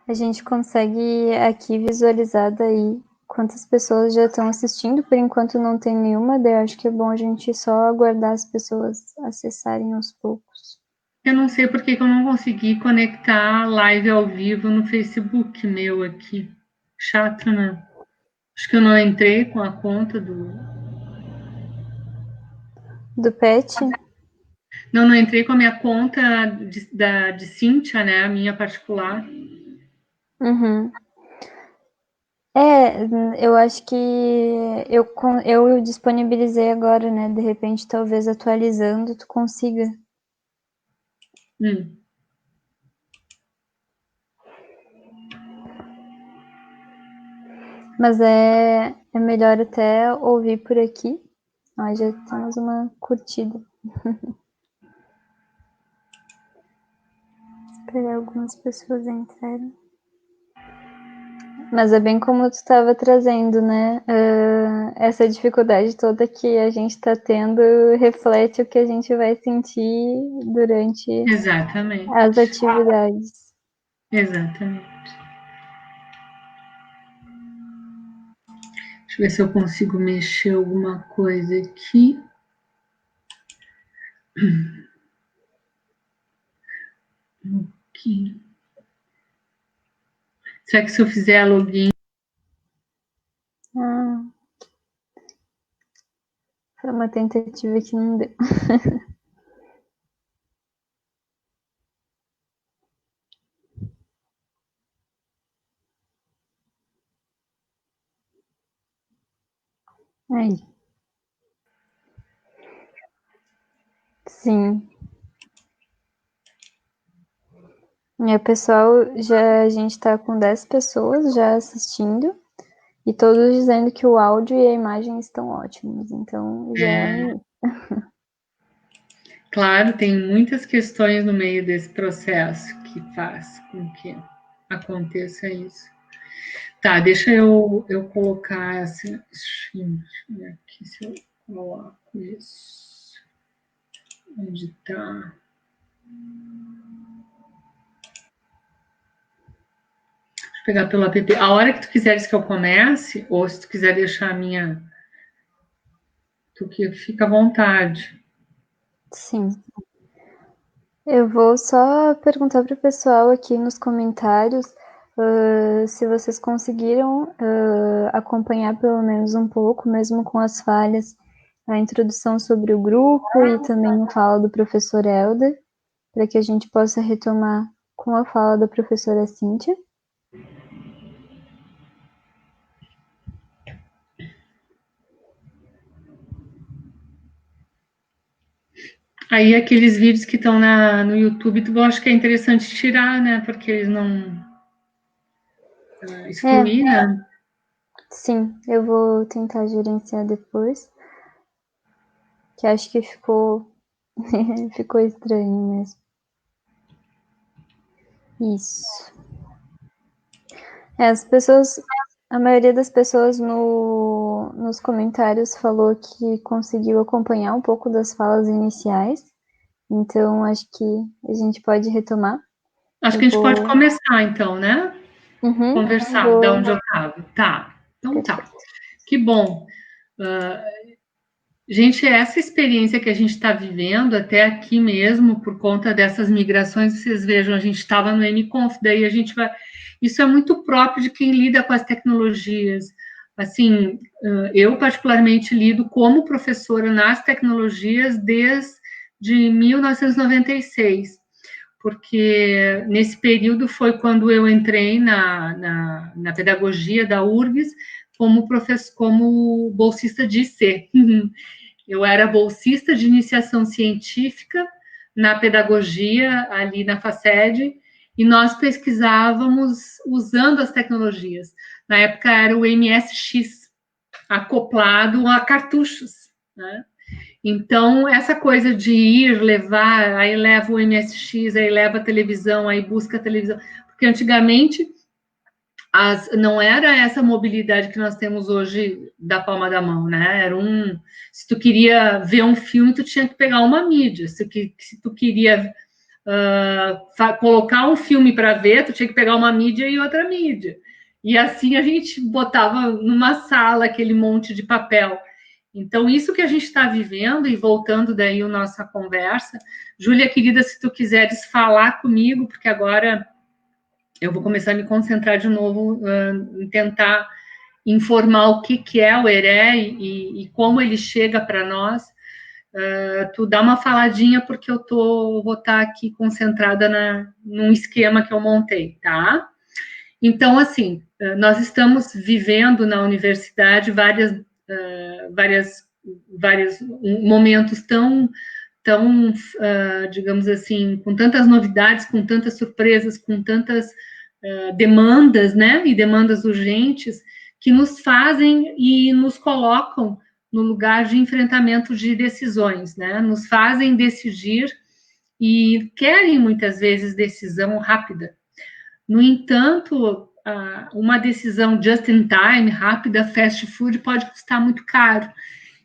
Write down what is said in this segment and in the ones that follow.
A gente consegue aqui visualizar daí quantas pessoas já estão assistindo. Por enquanto não tem nenhuma, daí eu acho que é bom a gente só aguardar as pessoas acessarem aos poucos. Eu não sei por que eu não consegui conectar a live ao vivo no Facebook meu aqui. Chato, né? Acho que eu não entrei com a conta do... Do Pet? Não entrei com a minha conta de Cíntia, né? A minha particular. Uhum. Eu acho que eu disponibilizei agora, né? De repente, talvez atualizando, tu consiga. Mas é melhor até ouvir por aqui. Ó, já temos uma curtida. Esperar algumas pessoas entrarem. Mas é bem como tu estava trazendo, né? Essa dificuldade toda que a gente está tendo reflete o que a gente vai sentir durante Exatamente. as atividades. Exatamente. Deixa eu ver se eu consigo mexer alguma coisa aqui. Aqui. Será que se eu fizer login... Foi uma tentativa que não deu. Aí. Sim. E o pessoal, a gente está com 10 pessoas já assistindo e todos dizendo que o áudio e a imagem estão ótimos. Então, já é. Claro, tem muitas questões no meio desse processo que faz com que aconteça isso. Tá, deixa eu colocar essa... Deixa eu ver aqui se eu coloco isso. Onde tá? Deixa eu pegar pelo app. A hora que tu quiseres que eu comece, ou se tu quiser deixar a minha... Tu que fica à vontade. Sim. Eu vou só perguntar para o pessoal aqui nos comentários se vocês conseguiram acompanhar pelo menos um pouco, mesmo com as falhas, a introdução sobre o grupo e também a fala do professor Helder, para que a gente possa retomar com a fala da professora Cíntia. Aí aqueles vídeos que estão no YouTube, tu acha que é interessante tirar, né? Porque eles não... excluir, né? Sim, eu vou tentar gerenciar depois, que acho que ficou estranho mesmo. Isso. A maioria das pessoas nos comentários falou que conseguiu acompanhar um pouco das falas iniciais, então acho que a gente pode retomar. Acho que a gente pode começar, então, né? Conversar da onde eu estava. Tá, então tá. Perfeito. Que bom. Gente, essa experiência que a gente está vivendo até aqui mesmo, por conta dessas migrações, vocês vejam, a gente estava no NConf, daí a gente vai... Isso é muito próprio de quem lida com as tecnologias. Assim, eu particularmente lido como professora nas tecnologias desde 1996, porque nesse período foi quando eu entrei na pedagogia da URGS como bolsista de IC. Eu era bolsista de iniciação científica na pedagogia, ali na FACED, e nós pesquisávamos usando as tecnologias. Na época era o MSX, acoplado a cartuchos, né? Então, essa coisa de ir, levar, aí leva o MSX, aí leva a televisão, aí busca a televisão, porque antigamente não era essa mobilidade que nós temos hoje da palma da mão, né? Se tu queria ver um filme, tu tinha que pegar uma mídia. Se tu queria colocar um filme para ver, tu tinha que pegar uma mídia e outra mídia. E assim a gente botava numa sala aquele monte de papel. Então, isso que a gente está vivendo, e voltando daí a nossa conversa, Júlia, querida, se tu quiseres falar comigo, porque agora eu vou começar a me concentrar de novo em tentar informar o que é o ERE e como ele chega para nós. Tu dá uma faladinha, porque eu vou estar aqui concentrada num esquema que eu montei, tá? Então, assim, nós estamos vivendo na universidade vários momentos tão, digamos assim, com tantas novidades, com tantas surpresas, com tantas demandas, né, e demandas urgentes, que nos fazem e nos colocam no lugar de enfrentamento de decisões, né, nos fazem decidir e querem, muitas vezes, decisão rápida. No entanto, uma decisão just in time, rápida, fast food, pode custar muito caro.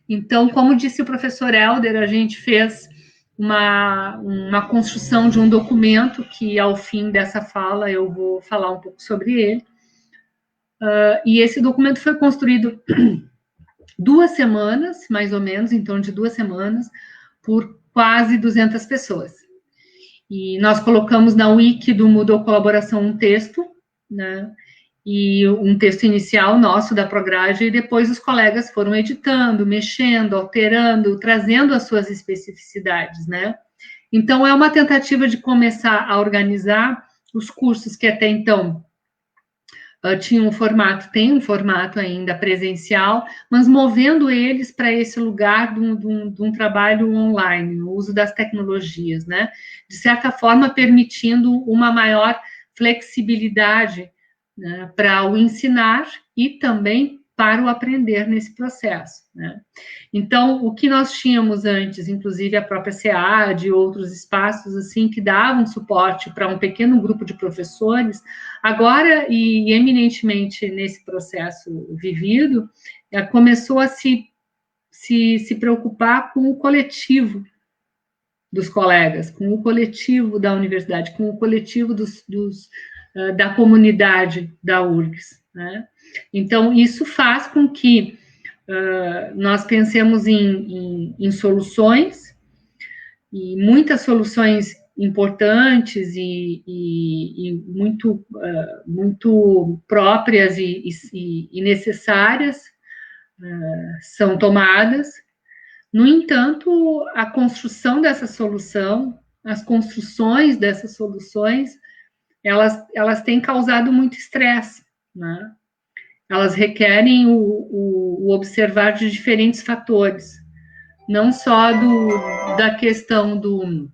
Então, como disse o professor Helder, a gente fez uma construção de um documento que, ao fim dessa fala, eu vou falar um pouco sobre ele. E esse documento foi construído 2 semanas, mais ou menos, em torno de 2 semanas, por quase 200 pessoas. E nós colocamos na wiki do Moodle Colaboração um texto, né? E um texto inicial nosso da Prograde, e depois os colegas foram editando, mexendo, alterando, trazendo as suas especificidades, né? Então, é uma tentativa de começar a organizar os cursos que até então tinham tem um formato ainda presencial, mas movendo eles para esse lugar de um trabalho online, no uso das tecnologias, né? De certa forma, permitindo uma maior flexibilidade, né, para o ensinar e também para o aprender nesse processo, né? Então, o que nós tínhamos antes, inclusive a própria SEAD e outros espaços assim que davam suporte para um pequeno grupo de professores, agora, e eminentemente nesse processo vivido, começou a se preocupar com o coletivo dos colegas, com o coletivo da universidade, com o coletivo da comunidade da URGS, né? Então, isso faz com que nós pensemos em soluções, e muitas soluções importantes e muito próprias e necessárias são tomadas. No entanto, a construção dessa solução, as construções dessas soluções, elas têm causado muito estresse, né? Elas requerem o observar de diferentes fatores, não só da questão do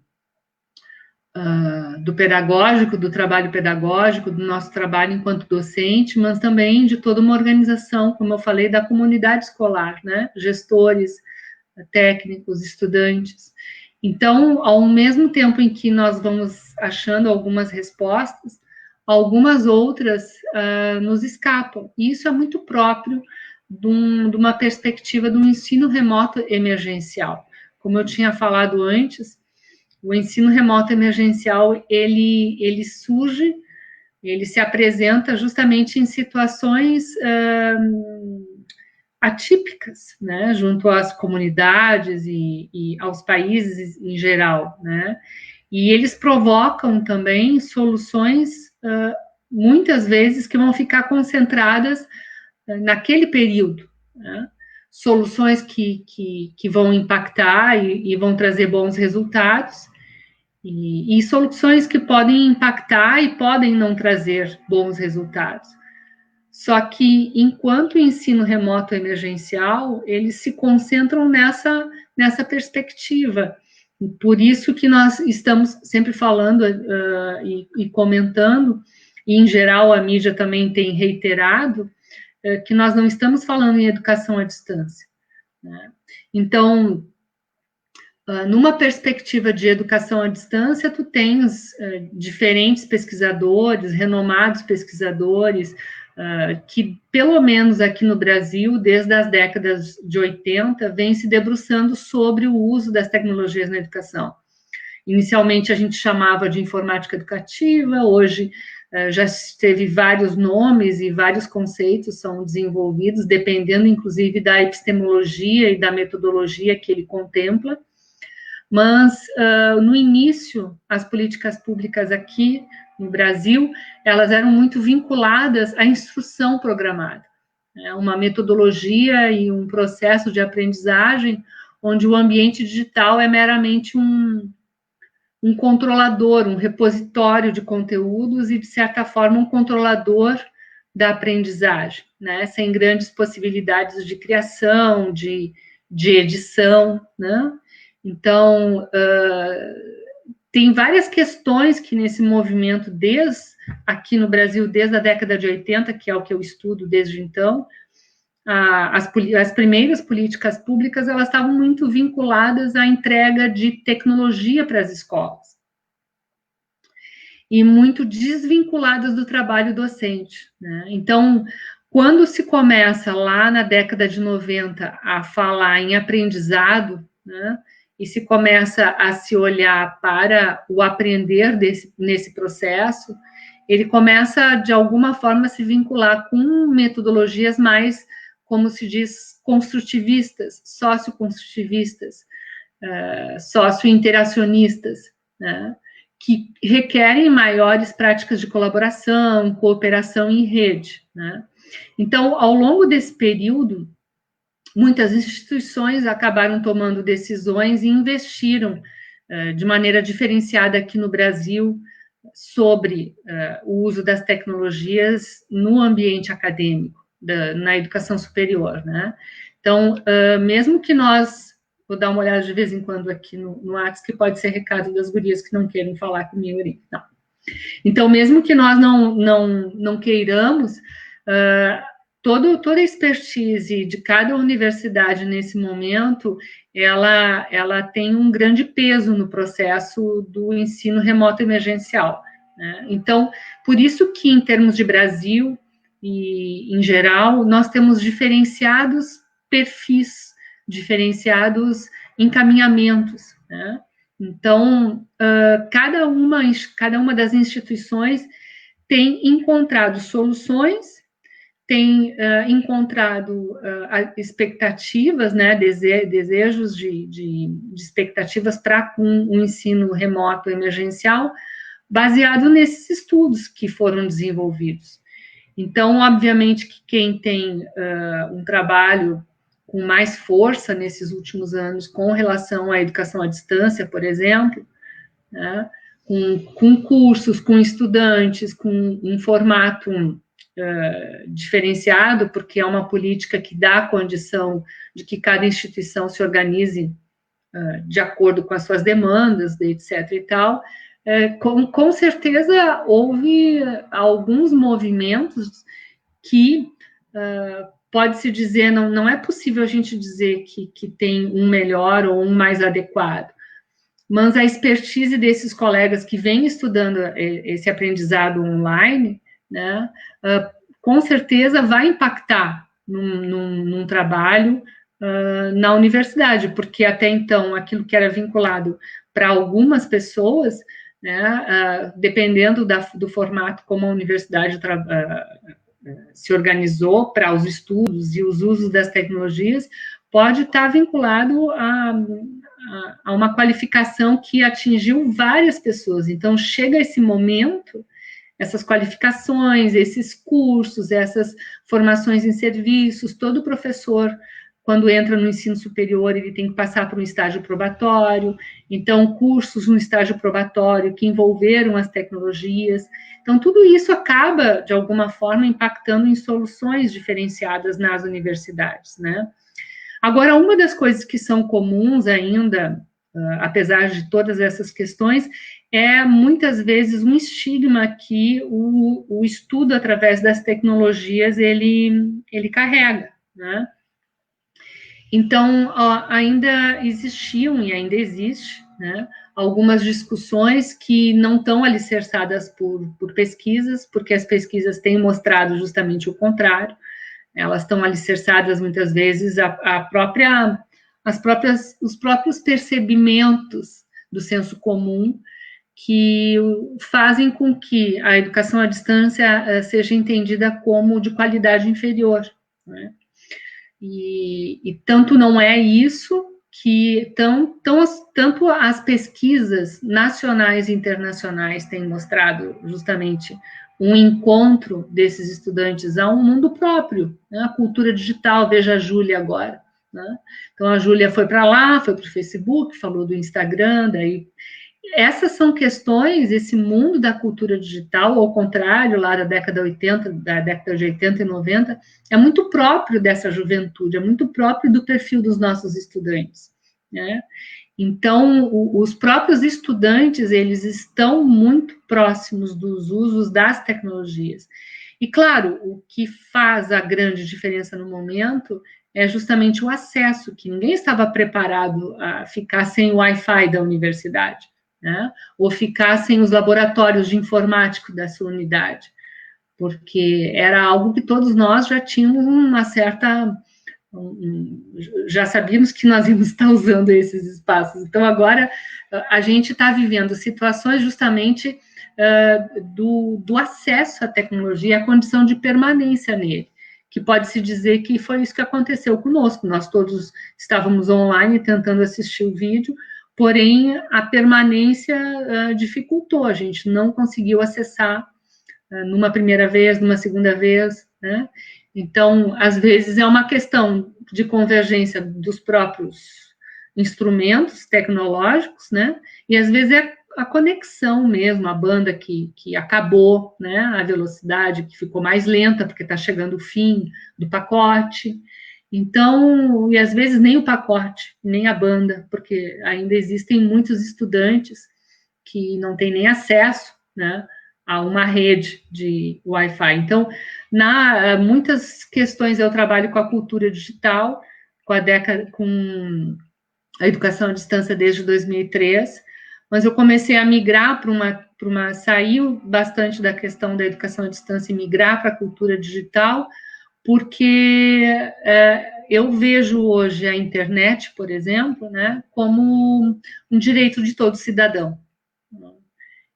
pedagógico, do trabalho pedagógico, do nosso trabalho enquanto docente, mas também de toda uma organização, como eu falei, da comunidade escolar, né? Gestores, técnicos, estudantes. Então, ao mesmo tempo em que nós vamos achando algumas respostas, algumas outras nos escapam. E isso é muito próprio de uma perspectiva do ensino remoto emergencial. Como eu tinha falado antes, o ensino remoto emergencial, ele surge, ele se apresenta justamente em situações atípicas, né, junto às comunidades e aos países em geral, né, e eles provocam também soluções, muitas vezes, que vão ficar concentradas naquele período, né, soluções que vão impactar e vão trazer bons resultados, e soluções que podem impactar e podem não trazer bons resultados. Só que, enquanto o ensino remoto emergencial, eles se concentram nessa perspectiva. Por isso que nós estamos sempre falando e comentando, e em geral a mídia também tem reiterado, que nós não estamos falando em educação à distância, né? Então, numa perspectiva de educação à distância, tu tens diferentes pesquisadores, renomados pesquisadores, que, pelo menos aqui no Brasil, desde as décadas de 80, vem se debruçando sobre o uso das tecnologias na educação. inicialmente a gente chamava de informática educativa, hoje já teve vários nomes e vários conceitos são desenvolvidos, dependendo, inclusive, da epistemologia e da metodologia que ele contempla. Mas, no início, as políticas públicas aqui no Brasil, elas eram muito vinculadas à instrução programada, né? Uma metodologia e um processo de aprendizagem onde o ambiente digital é meramente um controlador, um repositório de conteúdos e, de certa forma, um controlador da aprendizagem, né? Sem grandes possibilidades de criação, de edição, né? Então, tem várias questões que nesse movimento, aqui no Brasil, desde a década de 80, que é o que eu estudo desde então, as primeiras políticas públicas, elas estavam muito vinculadas à entrega de tecnologia para as escolas e muito desvinculadas do trabalho docente, né? Então, quando se começa lá na década de 90 a falar em aprendizado, né, e se começa a se olhar para o aprender nesse processo, ele começa, de alguma forma, a se vincular com metodologias mais, como se diz, construtivistas, socioconstrutivistas, sociointeracionistas, né, que requerem maiores práticas de colaboração, cooperação em rede, né? Então, ao longo desse período, muitas instituições acabaram tomando decisões e investiram de maneira diferenciada aqui no Brasil sobre o uso das tecnologias no ambiente acadêmico, na educação superior, né? Então, mesmo que nós... Vou dar uma olhada de vez em quando aqui no WhatsApp, que pode ser recado das gurias que não querem falar comigo ali. Não. Então, mesmo que nós não queiramos, toda a expertise de cada universidade nesse momento, ela tem um grande peso no processo do ensino remoto emergencial, né? Então, por isso que, em termos de Brasil e, em geral, nós temos diferenciados perfis, diferenciados encaminhamentos, né? Então, cada uma das instituições tem encontrado soluções, tem encontrado expectativas, né, desejos de expectativas para um ensino remoto emergencial, baseado nesses estudos que foram desenvolvidos. Então, obviamente, que quem tem um trabalho com mais força nesses últimos anos com relação à educação à distância, por exemplo, né, com cursos, com estudantes, com um formato diferenciado, porque é uma política que dá a condição de que cada instituição se organize de acordo com as suas demandas, etc. e tal, com certeza houve alguns movimentos que pode-se dizer, não é possível a gente dizer que tem um melhor ou um mais adequado, mas a expertise desses colegas que vêm estudando esse aprendizado online, né, com certeza vai impactar num trabalho na universidade, porque até então aquilo que era vinculado para algumas pessoas, né, dependendo do formato como a universidade se organizou para os estudos e os usos das tecnologias, pode estar vinculado a uma qualificação que atingiu várias pessoas. Então, chega esse momento, essas qualificações, esses cursos, essas formações em serviços, todo professor, quando entra no ensino superior, ele tem que passar por um estágio probatório, então, cursos no estágio probatório que envolveram as tecnologias. Então, tudo isso acaba, de alguma forma, impactando em soluções diferenciadas nas universidades, né? Agora, uma das coisas que são comuns ainda, apesar de todas essas questões, é muitas vezes um estigma que o estudo através das tecnologias ele carrega, né? Então, ainda existiam e ainda existe, né, algumas discussões que não estão alicerçadas por pesquisas, porque as pesquisas têm mostrado justamente o contrário. Elas estão alicerçadas, muitas vezes, os próprios percebimentos do senso comum, que fazem com que a educação à distância seja entendida como de qualidade inferior, né? E tanto não é isso que tanto as pesquisas nacionais e internacionais têm mostrado justamente um encontro desses estudantes a um mundo próprio, né? A cultura digital, veja a Júlia agora, né? Então a Júlia foi para lá, foi para o Facebook, falou do Instagram, daí essas são questões, esse mundo da cultura digital, ao contrário, lá da década de 80 e 90, é muito próprio dessa juventude, é muito próprio do perfil dos nossos estudantes, né? Então, os próprios estudantes, eles estão muito próximos dos usos das tecnologias. E, claro, o que faz a grande diferença no momento é justamente o acesso, que ninguém estava preparado a ficar sem o Wi-Fi da universidade, né? Ou ficar sem os laboratórios de informática da sua unidade, porque era algo que todos nós já tínhamos uma certa... já sabíamos que nós íamos estar usando esses espaços. Então, agora, a gente está vivendo situações justamente do acesso à tecnologia, a condição de permanência nele, que pode-se dizer que foi isso que aconteceu conosco. Nós todos estávamos online tentando assistir o vídeo, porém, a permanência dificultou, a gente não conseguiu acessar numa primeira vez, numa segunda vez, né? Então, às vezes, é uma questão de convergência dos próprios instrumentos tecnológicos, né? E, às vezes, é a conexão mesmo, a banda que acabou, né? A velocidade que ficou mais lenta, porque está chegando o fim do pacote. Então, e às vezes nem o pacote, nem a banda, porque ainda existem muitos estudantes que não têm nem acesso, né, a uma rede de Wi-Fi. Então, muitas questões eu trabalho com a cultura digital, com a educação à distância desde 2003, mas eu comecei a migrar saiu bastante da questão da educação à distância e migrar para a cultura digital, porque eu vejo hoje a internet, por exemplo, né, como um direito de todo cidadão.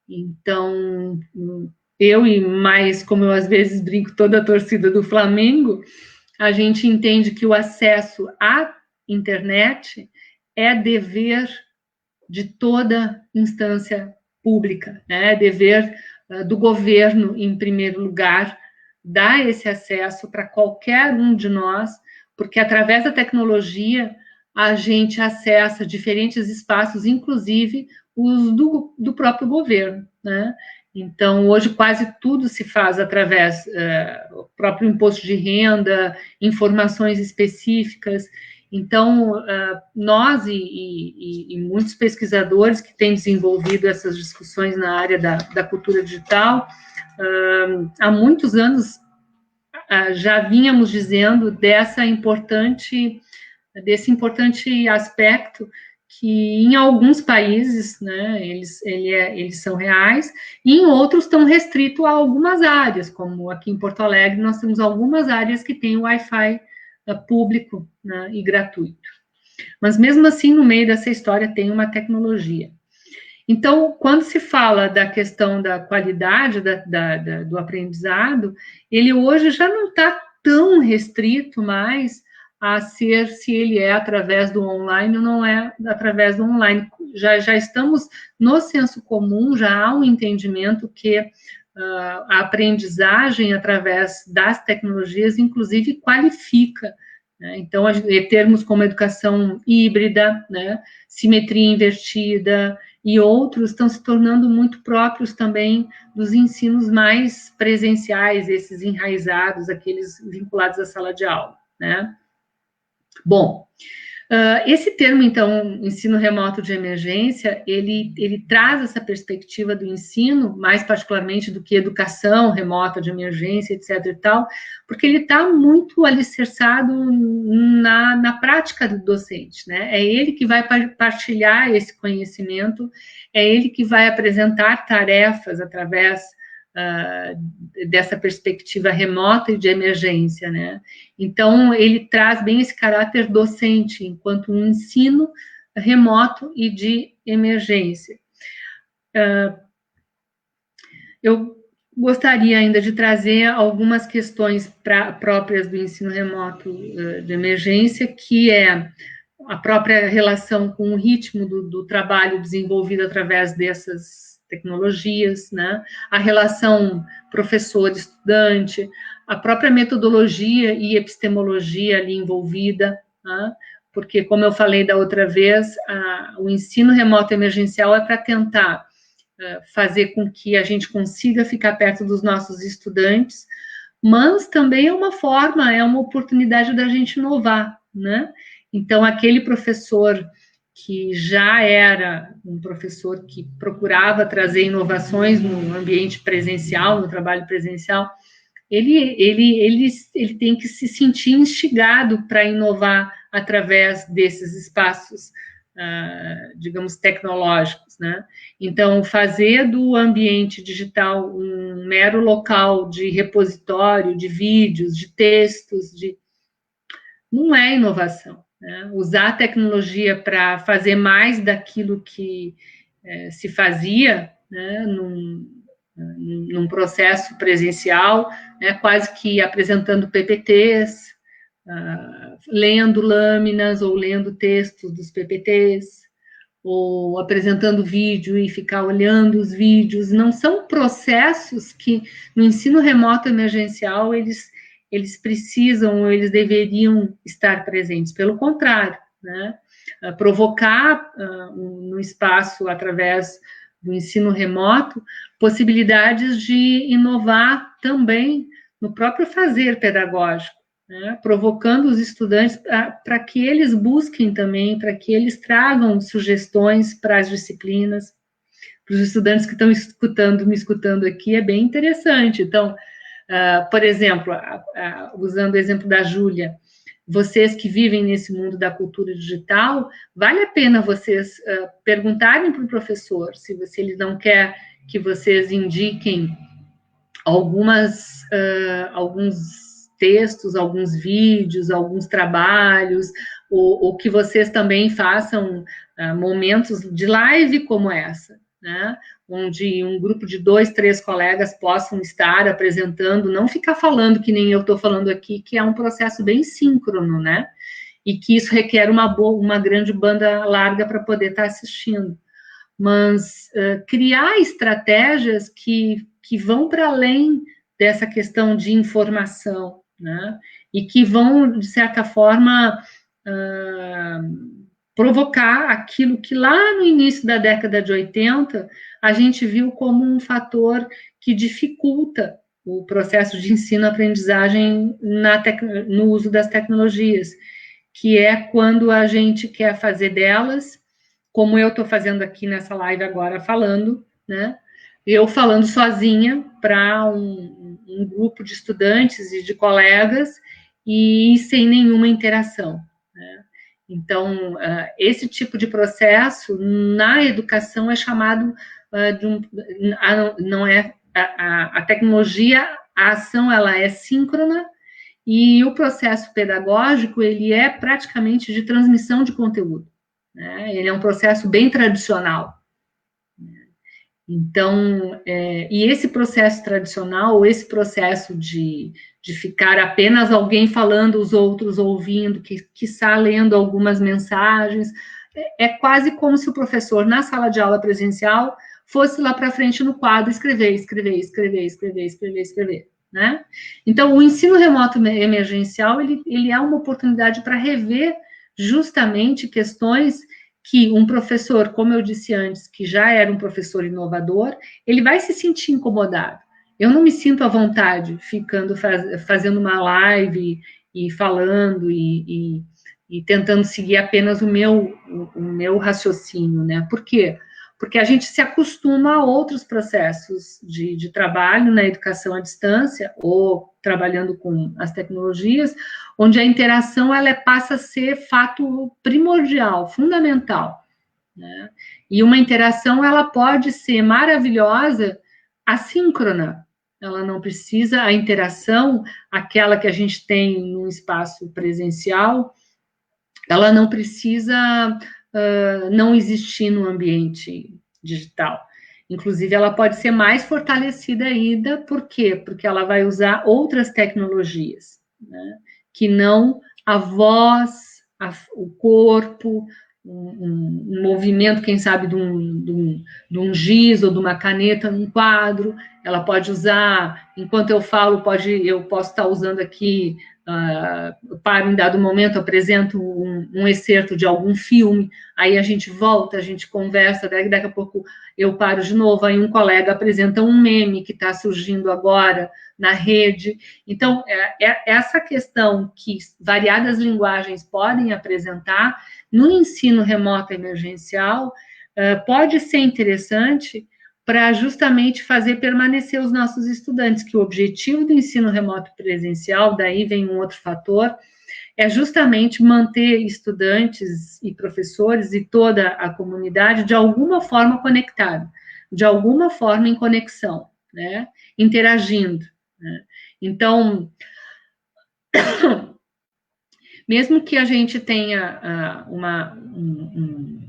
Então, eu e mais, como eu às vezes brinco, toda a torcida do Flamengo, a gente entende que o acesso à internet é dever de toda instância pública, né? É dever do governo, em primeiro lugar, dar esse acesso para qualquer um de nós, porque através da tecnologia a gente acessa diferentes espaços, inclusive os do próprio governo, né? Então, hoje quase tudo se faz através do próprio imposto de renda, informações específicas. Então, nós e muitos pesquisadores que têm desenvolvido essas discussões na área da cultura digital, há muitos anos já vínhamos dizendo desse importante aspecto que em alguns países, né, eles são reais, e em outros estão restritos a algumas áreas, como aqui em Porto Alegre nós temos algumas áreas que têm Wi-Fi público, né, e gratuito. Mas mesmo assim, no meio dessa história tem uma tecnologia. Então, quando se fala da questão da qualidade do aprendizado, ele hoje já não está tão restrito mais a ser se ele é através do online ou não é através do online. Já estamos no senso comum, já há um entendimento que a aprendizagem através das tecnologias, inclusive, qualifica, né? Então, termos como educação híbrida, né, simetria invertida e outros estão se tornando muito próprios também dos ensinos mais presenciais, esses enraizados, aqueles vinculados à sala de aula, né? Bom, esse termo, então, ensino remoto de emergência, ele traz essa perspectiva do ensino, mais particularmente do que educação remota de emergência, etc. e tal, porque ele está muito alicerçado na prática do docente, né? É ele que vai partilhar esse conhecimento, é ele que vai apresentar tarefas através dessa perspectiva remota e de emergência, né? Então, ele traz bem esse caráter docente, enquanto um ensino remoto e de emergência. Eu gostaria ainda de trazer algumas questões próprias do ensino remoto de emergência, que é a própria relação com o ritmo do trabalho desenvolvido através dessas tecnologias, né? A relação professor-estudante, a própria metodologia e epistemologia ali envolvida, né? Porque, como eu falei da outra vez, o ensino remoto emergencial é para tentar fazer com que a gente consiga ficar perto dos nossos estudantes, mas também é uma forma, é uma oportunidade da gente inovar, né? Então, aquele professor que já era um professor que procurava trazer inovações no ambiente presencial, no trabalho presencial, ele tem que se sentir instigado para inovar através desses espaços, digamos, tecnológicos, né? Então, fazer do ambiente digital um mero local de repositório de vídeos, de textos, não é inovação, né? Usar a tecnologia para fazer mais daquilo que se fazia, né, num processo presencial, né, quase que apresentando PPTs, lendo lâminas ou lendo textos dos PPTs, ou apresentando vídeo e ficar olhando os vídeos. Não são processos que, no ensino remoto emergencial, eles precisam, eles deveriam estar presentes. Pelo contrário, né? Provocar no espaço, através do ensino remoto, possibilidades de inovar também no próprio fazer pedagógico, né? Provocando os estudantes para que eles busquem também, para que eles tragam sugestões para as disciplinas. Para os estudantes que estão me escutando aqui, é bem interessante. Então, por exemplo, usando o exemplo da Júlia, vocês que vivem nesse mundo da cultura digital, vale a pena vocês perguntarem para o professor se ele não quer que vocês indiquem alguns textos, alguns vídeos, alguns trabalhos, ou que vocês também façam momentos de live como essa, né? Onde um grupo de 2, 3 colegas possam estar apresentando, não ficar falando que nem eu estou falando aqui, que é um processo bem síncrono, né? E que isso requer uma grande banda larga para poder estar assistindo. Mas criar estratégias que vão para além dessa questão de informação, né? E que vão, de certa forma, provocar aquilo que lá no início da década de 80 a gente viu como um fator que dificulta o processo de ensino-aprendizagem no uso das tecnologias, que é quando a gente quer fazer delas, como eu estou fazendo aqui nessa live agora, falando, né? Eu falando sozinha para um grupo de estudantes e de colegas e sem nenhuma interação, né? Então, esse tipo de processo na educação é chamado não é a tecnologia, a ação ela é síncrona e o processo pedagógico ele é praticamente de transmissão de conteúdo, né? Ele é um processo bem tradicional. Então, e esse processo tradicional, esse processo de ficar apenas alguém falando, os outros ouvindo, quiçá lendo algumas mensagens, é quase como se o professor, na sala de aula presencial, fosse lá para frente no quadro escrever, né? Então, o ensino remoto emergencial, ele é uma oportunidade para rever justamente questões que um professor, como eu disse antes, que já era um professor inovador, ele vai se sentir incomodado. Eu não me sinto à vontade ficando fazendo uma live e falando e tentando seguir apenas o meu raciocínio, né? Por quê? Porque a gente se acostuma a outros processos de trabalho na educação à distância ou trabalhando com as tecnologias, onde a interação ela passa a ser fato primordial, fundamental, né? E uma interação ela pode ser maravilhosa, assíncrona. Ela não precisa, a interação, aquela que a gente tem no espaço presencial, ela não precisa não existir no ambiente digital. Inclusive, ela pode ser mais fortalecida ainda, por quê? Porque ela vai usar outras tecnologias, né? Que não a voz, o corpo, um movimento, quem sabe, de um giz ou de uma caneta num quadro. Ela pode usar, enquanto eu falo, eu posso estar usando aqui, para em dado momento, apresento um excerto de algum filme, aí a gente volta, a gente conversa, daqui a pouco eu paro de novo, aí um colega apresenta um meme que está surgindo agora na rede. Então, essa questão que variadas linguagens podem apresentar no ensino remoto emergencial pode ser interessante para justamente fazer permanecer os nossos estudantes, que o objetivo do ensino remoto presencial, daí vem um outro fator, é justamente manter estudantes e professores e toda a comunidade de alguma forma conectada, de alguma forma em conexão, né? Interagindo, né? Então, mesmo que a gente tenha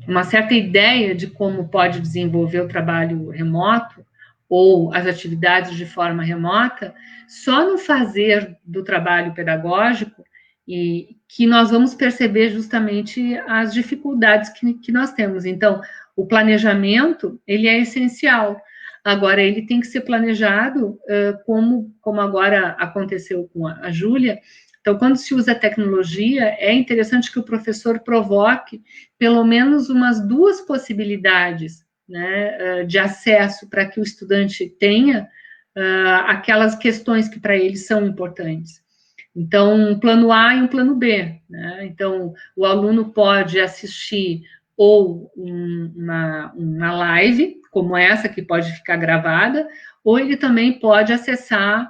uma certa ideia de como pode desenvolver o trabalho remoto ou as atividades de forma remota, só no fazer do trabalho pedagógico e que nós vamos perceber justamente as dificuldades que nós temos. Então, o planejamento, ele é essencial. Agora, ele tem que ser planejado como agora aconteceu com a Júlia. Então, quando se usa tecnologia, é interessante que o professor provoque pelo menos umas 2 possibilidades, né, de acesso para que o estudante tenha aquelas questões que para ele são importantes. Então, um plano A e um plano B, né? Então, o aluno pode assistir ou uma live, como essa, que pode ficar gravada, ou ele também pode acessar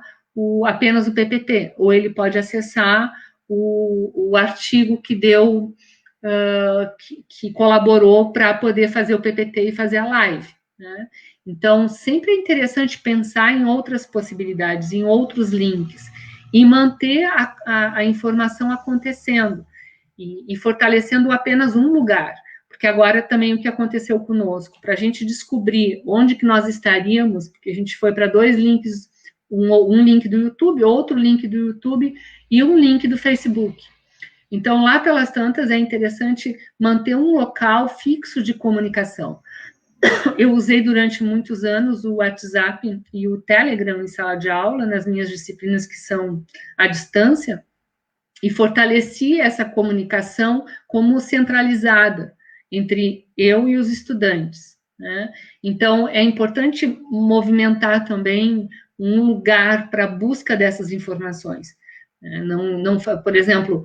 apenas o PPT, ou ele pode acessar o artigo que deu, que colaborou para poder fazer o PPT e fazer a live, né? Então, sempre é interessante pensar em outras possibilidades, em outros links, e manter a informação acontecendo, e fortalecendo apenas um lugar, porque agora também o que aconteceu conosco, para a gente descobrir onde que nós estaríamos, porque a gente foi para 2 links, um link do YouTube, outro link do YouTube e um link do Facebook. Então, lá pelas tantas, é interessante manter um local fixo de comunicação. Eu usei durante muitos anos o WhatsApp e o Telegram em sala de aula, nas minhas disciplinas que são à distância, e fortaleci essa comunicação como centralizada entre eu e os estudantes, né? Então, é importante movimentar também um lugar para a busca dessas informações. Não, por exemplo,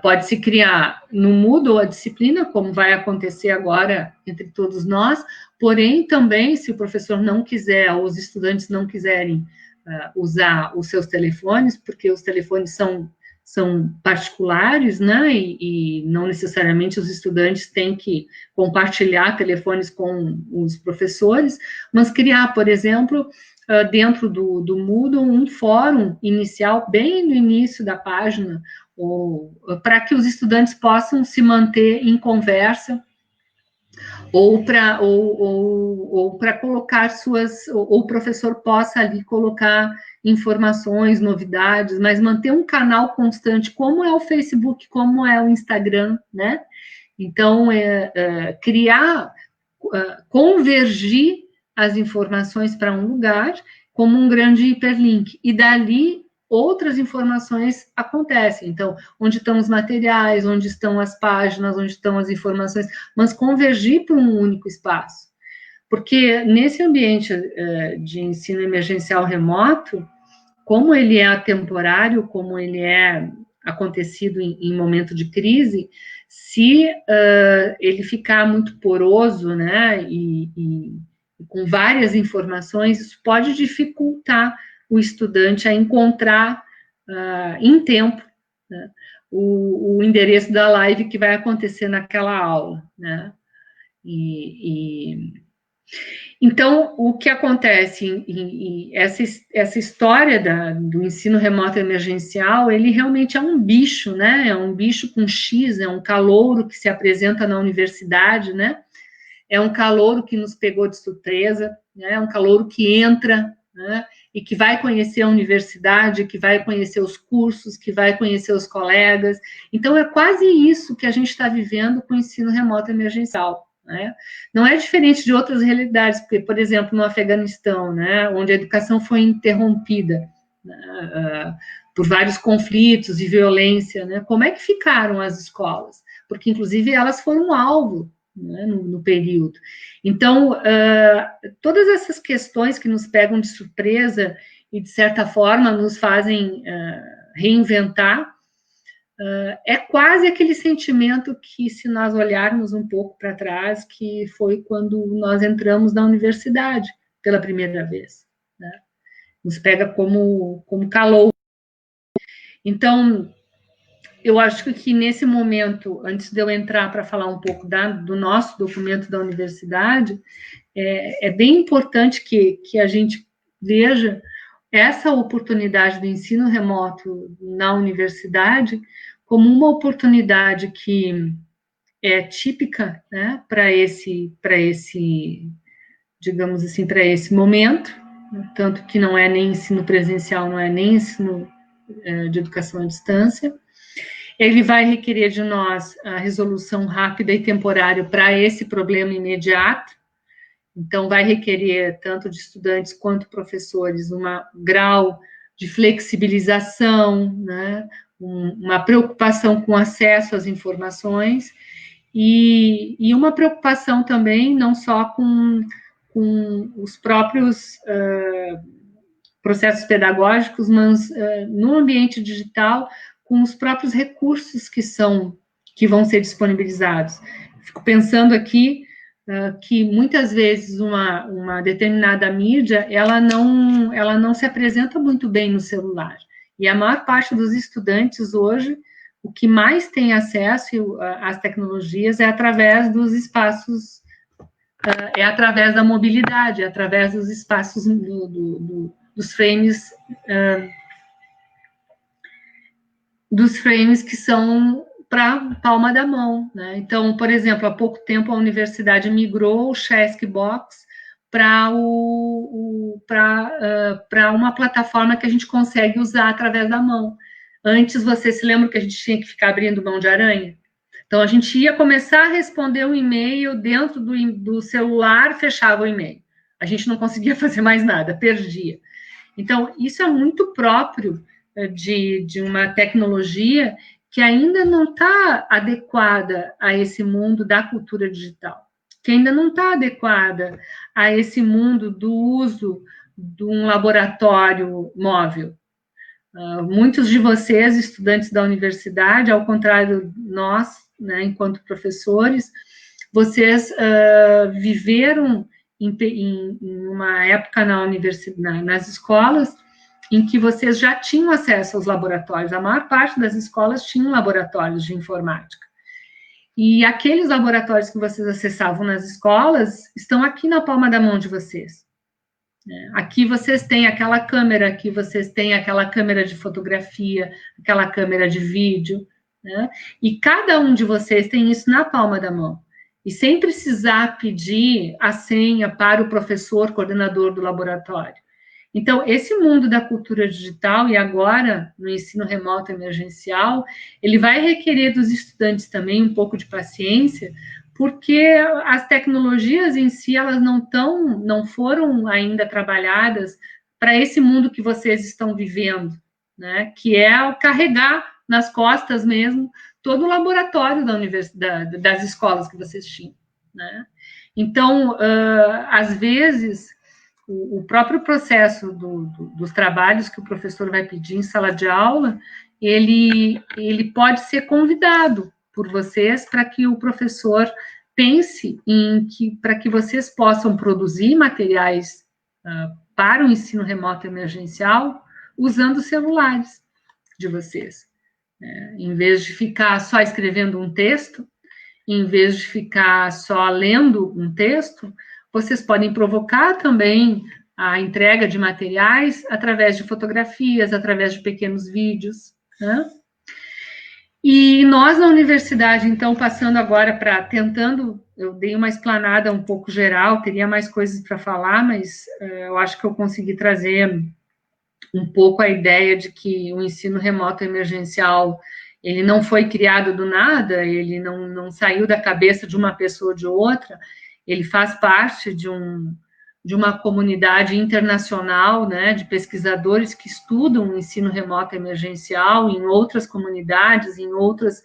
pode-se criar no Moodle a disciplina, como vai acontecer agora entre todos nós, porém, também, se o professor não quiser, ou os estudantes não quiserem usar os seus telefones, porque os telefones são particulares, né, e não necessariamente os estudantes têm que compartilhar telefones com os professores, mas criar, por exemplo, dentro do Moodle, um fórum inicial, bem no início da página, para que os estudantes possam se manter em conversa, ou para colocar ou o professor possa ali colocar informações, novidades, mas manter um canal constante, como é o Facebook, como é o Instagram, né? Então, convergir as informações para um lugar, como um grande hiperlink, e dali outras informações acontecem. Então, onde estão os materiais, onde estão as páginas, onde estão as informações, mas convergir para um único espaço. Porque nesse ambiente de ensino emergencial remoto, como ele é atemporário, como ele é acontecido em momento de crise, se ele ficar muito poroso, né, e com várias informações, isso pode dificultar o estudante a encontrar em tempo, né, o endereço da live que vai acontecer naquela aula, né? Então, o que acontece, essa história do ensino remoto emergencial, ele realmente é um bicho, né? É um bicho com X, é um calouro que se apresenta na universidade, né? É um calouro que nos pegou de surpresa, né? É um calouro que entra, né? E que vai conhecer a universidade, que vai conhecer os cursos, que vai conhecer os colegas. Então, é quase isso que a gente está vivendo com o ensino remoto emergencial. Né? Não é diferente de outras realidades, porque, por exemplo, no Afeganistão, né, onde a educação foi interrompida, né, por vários conflitos e violência, né, como é que ficaram as escolas? Porque, inclusive, elas foram alvo, né, no período. Então, todas essas questões que nos pegam de surpresa e, de certa forma, nos fazem reinventar, é quase aquele sentimento que, se nós olharmos um pouco para trás, que foi quando nós entramos na universidade pela primeira vez. Né? Nos pega como calor. Então, eu acho que nesse momento, antes de eu entrar para falar um pouco do nosso documento da universidade, é bem importante que a gente veja essa oportunidade do ensino remoto na universidade como uma oportunidade que é típica, né, para esse, digamos assim, para esse momento, tanto que não é nem ensino presencial, não é nem ensino de educação à distância. Ele vai requerer de nós a resolução rápida e temporária para esse problema imediato. Então, vai requerer, tanto de estudantes quanto professores, um grau de flexibilização, né? Uma preocupação com acesso às informações e uma preocupação também, não só com os próprios processos pedagógicos, mas no ambiente digital, com os próprios recursos que vão ser disponibilizados. Fico pensando aqui que muitas vezes uma determinada mídia ela não se apresenta muito bem no celular. E a maior parte dos estudantes hoje, o que mais tem acesso às tecnologias é através dos espaços, é através da mobilidade, é através dos espaços dos frames que são para palma da mão, né? Então, por exemplo, há pouco tempo a universidade migrou o Chesc Box para uma plataforma que a gente consegue usar através da mão. Antes, você se lembra que a gente tinha que ficar abrindo mão de aranha? Então, a gente ia começar a responder um e-mail dentro do celular, fechava o e-mail. A gente não conseguia fazer mais nada, perdia. Então, isso é muito próprio de uma tecnologia que ainda não está adequada a esse mundo da cultura digital, que ainda não está adequada a esse mundo do uso de um laboratório móvel. Muitos de vocês, estudantes da universidade, ao contrário de nós, né, enquanto professores, vocês viveram em uma época nas escolas em que vocês já tinham acesso aos laboratórios. A maior parte das escolas tinham laboratórios de informática. E aqueles laboratórios que vocês acessavam nas escolas estão aqui na palma da mão de vocês. Aqui vocês têm aquela câmera, aqui vocês têm aquela câmera de fotografia, aquela câmera de vídeo, né? E cada um de vocês tem isso na palma da mão. E sem precisar pedir a senha para o professor coordenador do laboratório. Então, esse mundo da cultura digital, e agora no ensino remoto emergencial, ele vai requerer dos estudantes também um pouco de paciência, porque as tecnologias em si, elas não foram ainda trabalhadas para esse mundo que vocês estão vivendo, né? Que é carregar nas costas mesmo todo o laboratório das escolas que vocês tinham, né? Então, às vezes, o próprio processo dos trabalhos que o professor vai pedir em sala de aula, ele pode ser convidado por vocês para que o professor pense para que vocês possam produzir materiais para o ensino remoto emergencial usando os celulares de vocês. Em vez de ficar só escrevendo um texto, em vez de ficar só lendo um texto, vocês podem provocar também a entrega de materiais através de fotografias, através de pequenos vídeos, né? E nós na universidade, então, passando agora para tentando, eu dei uma explanada um pouco geral, teria mais coisas para falar, mas eu acho que eu consegui trazer um pouco a ideia de que o ensino remoto emergencial, ele não foi criado do nada, ele não saiu da cabeça de uma pessoa ou de outra, ele faz parte de uma comunidade internacional, né, de pesquisadores que estudam o ensino remoto emergencial em outras comunidades, em outras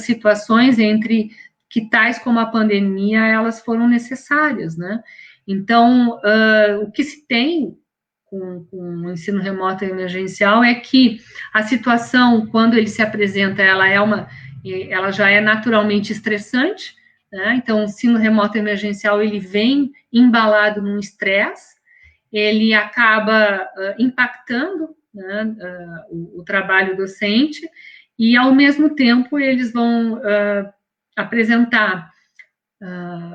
situações, entre que tais como a pandemia, elas foram necessárias, né? Então, o que se tem com o ensino remoto emergencial é que a situação, quando ele se apresenta, ela já é naturalmente estressante, né? Então, o ensino remoto emergencial, ele vem embalado num estresse, ele acaba impactando, né, o trabalho docente, e, ao mesmo tempo, eles vão apresentar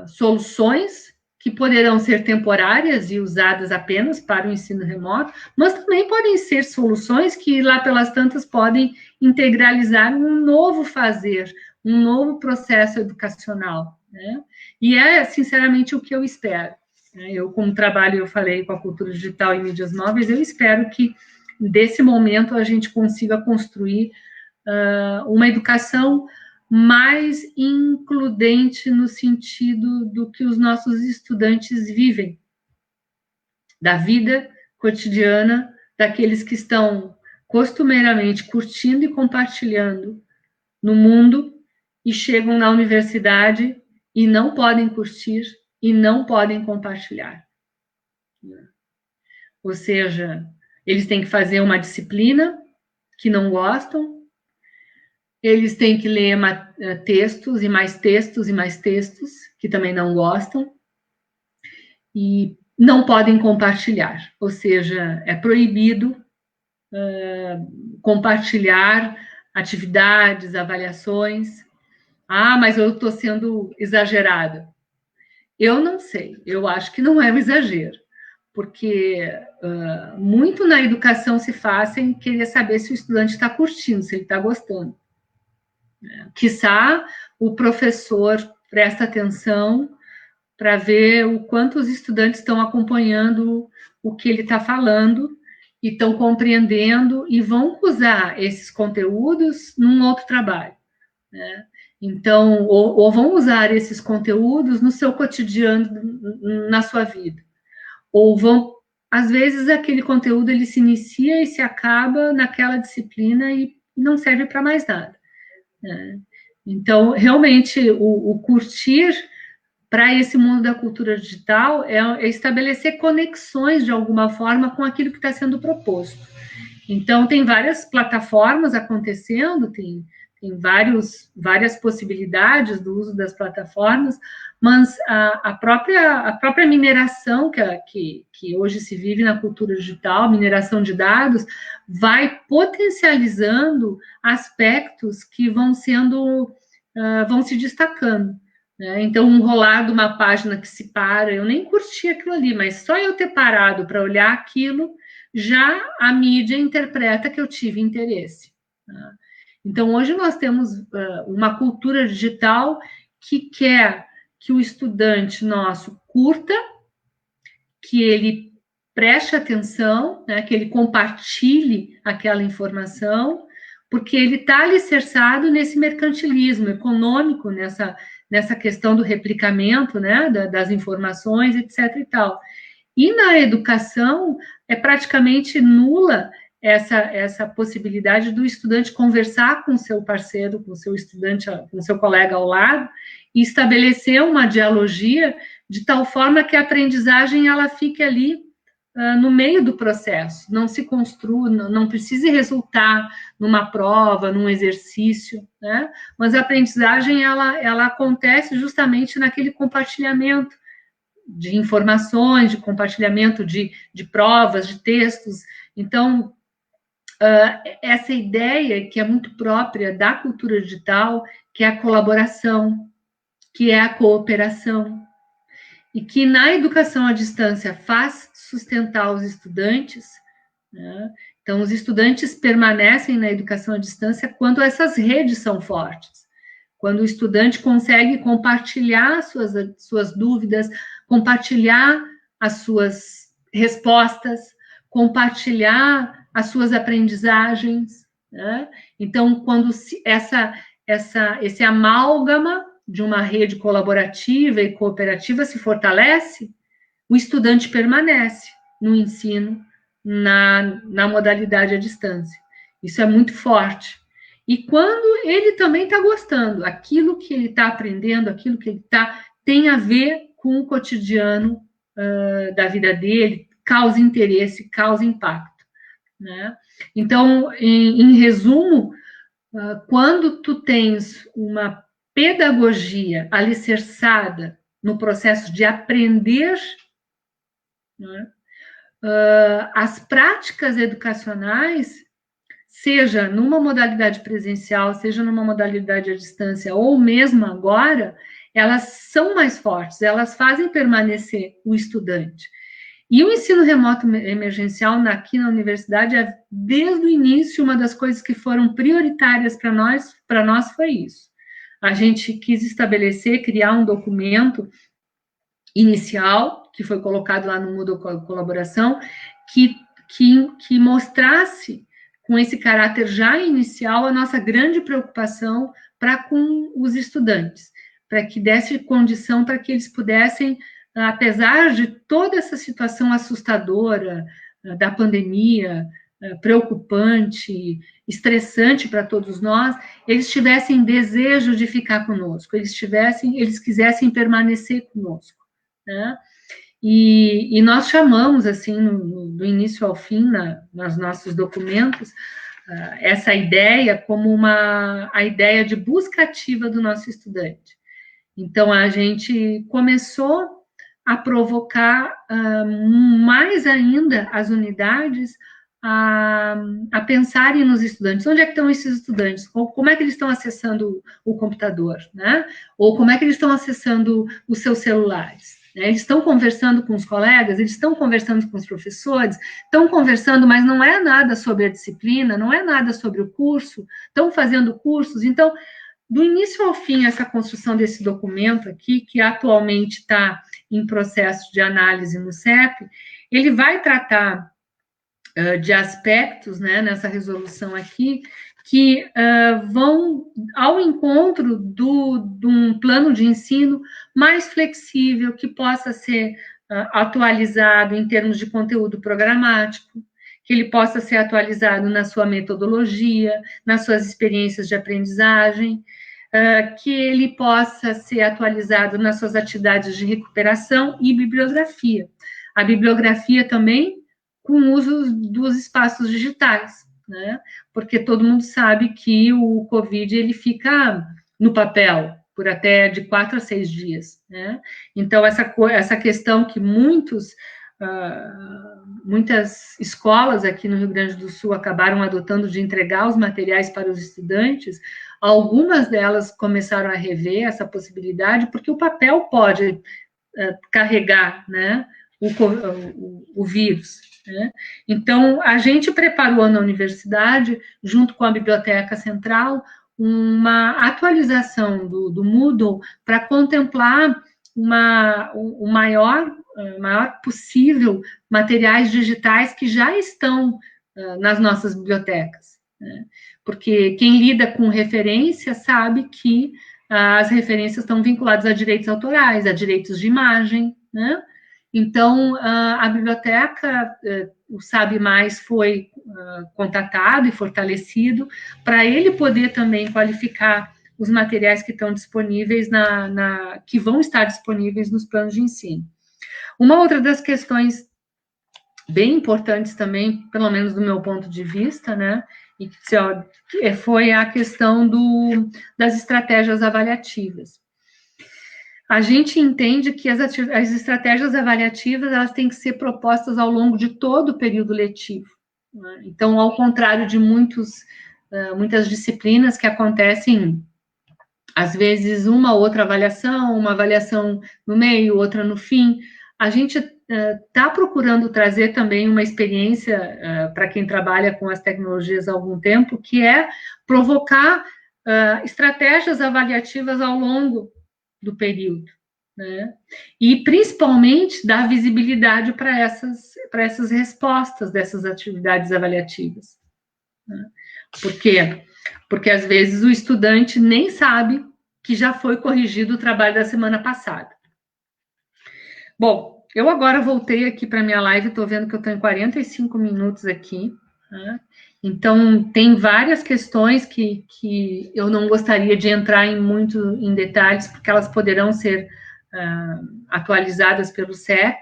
soluções que poderão ser temporárias e usadas apenas para o ensino remoto, mas também podem ser soluções que, lá pelas tantas, podem integralizar um novo fazer, um novo processo educacional, né? E é, sinceramente, o que eu espero. Eu, como trabalho, eu falei com a cultura digital e mídias móveis, eu espero que, desse momento, a gente consiga construir uma educação mais includente no sentido do que os nossos estudantes vivem, da vida cotidiana daqueles que estão costumeiramente curtindo e compartilhando no mundo e chegam na universidade e não podem curtir e não podem compartilhar. Ou seja, eles têm que fazer uma disciplina que não gostam, eles têm que ler textos e mais textos e mais textos, que também não gostam, e não podem compartilhar, ou seja, é proibido compartilhar atividades, avaliações. Ah, mas eu estou sendo exagerada. Eu não sei, eu acho que não é um exagero, porque muito na educação se faz em querer saber se o estudante está curtindo, se ele está gostando. Quiçá o professor presta atenção para ver o quanto os estudantes estão acompanhando o que ele está falando e estão compreendendo e vão usar esses conteúdos num outro trabalho, né? Então, ou vão usar esses conteúdos no seu cotidiano, na sua vida. Ou vão, às vezes, aquele conteúdo ele se inicia e se acaba naquela disciplina e não serve para mais nada, né? Então, realmente, o curtir para esse mundo da cultura digital é estabelecer conexões de alguma forma com aquilo que está sendo proposto. Então, tem várias plataformas acontecendo, tem várias possibilidades do uso das plataformas, mas a própria mineração que hoje se vive na cultura digital, mineração de dados, vai potencializando aspectos que vão se destacando, né? Então, um rolar de uma página que se para, eu nem curti aquilo ali, mas só eu ter parado para olhar aquilo, já a mídia interpreta que eu tive interesse, né? Então, hoje nós temos uma cultura digital que quer que o estudante nosso curta, que ele preste atenção, né, que ele compartilhe aquela informação, porque ele está alicerçado nesse mercantilismo econômico, nessa questão do replicamento, né, das informações, etc. e tal. E na educação é praticamente nula essa possibilidade do estudante conversar com o seu parceiro, com o seu estudante, com o seu colega ao lado, e estabelecer uma dialogia de tal forma que a aprendizagem ela fique ali no meio do processo, não se construa, não precise resultar numa prova, num exercício, né? Mas a aprendizagem ela acontece justamente naquele compartilhamento de informações, de compartilhamento de provas, de textos. Então, essa ideia que é muito própria da cultura digital, que é a colaboração, que é a cooperação. e que na educação à distância faz sustentar os estudantes, né? Então, os estudantes permanecem na educação à distância quando essas redes são fortes, quando o estudante consegue compartilhar suas dúvidas, compartilhar as suas respostas, compartilhar as suas aprendizagens, né? Então, quando esse amálgama de uma rede colaborativa e cooperativa se fortalece, o estudante permanece no ensino, na modalidade à distância. Isso é muito forte. E quando ele também está gostando, aquilo que ele está aprendendo, aquilo que ele tem a ver com o cotidiano da vida dele, causa interesse, causa impacto, né? Então, em resumo, quando tu tens uma pedagogia alicerçada no processo de aprender, né, as práticas educacionais, seja numa modalidade presencial, seja numa modalidade à distância, ou mesmo agora, elas são mais fortes, elas fazem permanecer o estudante. E o ensino remoto emergencial aqui na universidade, desde o início, uma das coisas que foram prioritárias para nós foi isso. A gente quis estabelecer, criar um documento inicial, que foi colocado lá no Moodle Colaboração, que mostrasse, com esse caráter já inicial, a nossa grande preocupação para com os estudantes, para que desse condição para que eles pudessem, apesar de toda essa situação assustadora da pandemia, preocupante, estressante para todos nós, eles tivessem desejo de ficar conosco, eles quisessem permanecer conosco, né? E nós chamamos, assim, do início ao fim, nos nossos documentos, essa ideia como a ideia de busca ativa do nosso estudante. Então, a gente começou a provocar mais ainda as unidades a pensarem nos estudantes. Onde é que estão esses estudantes? Como é que eles estão acessando o computador, né? Ou como é que eles estão acessando os seus celulares? Eles estão conversando com os colegas, eles estão conversando com os professores, estão conversando, mas não é nada sobre a disciplina, não é nada sobre o curso, estão fazendo cursos. Então, do início ao fim, essa construção desse documento aqui, que atualmente está em processo de análise no CEP, ele vai tratar de aspectos, né, nessa resolução aqui, que vão ao encontro de um plano de ensino mais flexível, que possa ser atualizado em termos de conteúdo programático, que ele possa ser atualizado na sua metodologia, nas suas experiências de aprendizagem, que ele possa ser atualizado nas suas atividades de recuperação e bibliografia. A bibliografia também com o uso dos espaços digitais, né? Porque todo mundo sabe que o COVID, ele fica no papel por até de 4 a 6 dias, né? Então, essa questão que muitas escolas aqui no Rio Grande do Sul acabaram adotando de entregar os materiais para os estudantes, algumas delas começaram a rever essa possibilidade, porque o papel pode carregar, né, o vírus, né? Então, a gente preparou na universidade, junto com a Biblioteca Central, uma atualização do Moodle para contemplar o maior possível materiais digitais que já estão nas nossas bibliotecas, né? Porque quem lida com referência sabe que as referências estão vinculadas a direitos autorais, a direitos de imagem, né? Então, a biblioteca, o Sabe Mais foi contatado e fortalecido para ele poder também qualificar os materiais que estão disponíveis, que vão estar disponíveis nos planos de ensino. Uma outra das questões bem importantes também, pelo menos do meu ponto de vista, né, foi a questão das estratégias avaliativas. A gente entende que as estratégias avaliativas, elas têm que ser propostas ao longo de todo o período letivo, né? Então, ao contrário de muitas disciplinas que acontecem às vezes uma outra avaliação, uma avaliação no meio, outra no fim. A gente está procurando trazer também uma experiência para quem trabalha com as tecnologias há algum tempo, que é provocar estratégias avaliativas ao longo do período, né? E principalmente dar visibilidade para essas respostas dessas atividades avaliativas, né? Por quê? Porque às vezes o estudante nem sabe que já foi corrigido o trabalho da semana passada. Bom, eu agora voltei aqui para a minha live, estou vendo que eu estou em 45 minutos aqui, né? Então, tem várias questões que eu não gostaria de entrar em detalhes, porque elas poderão ser atualizadas pelo CEP.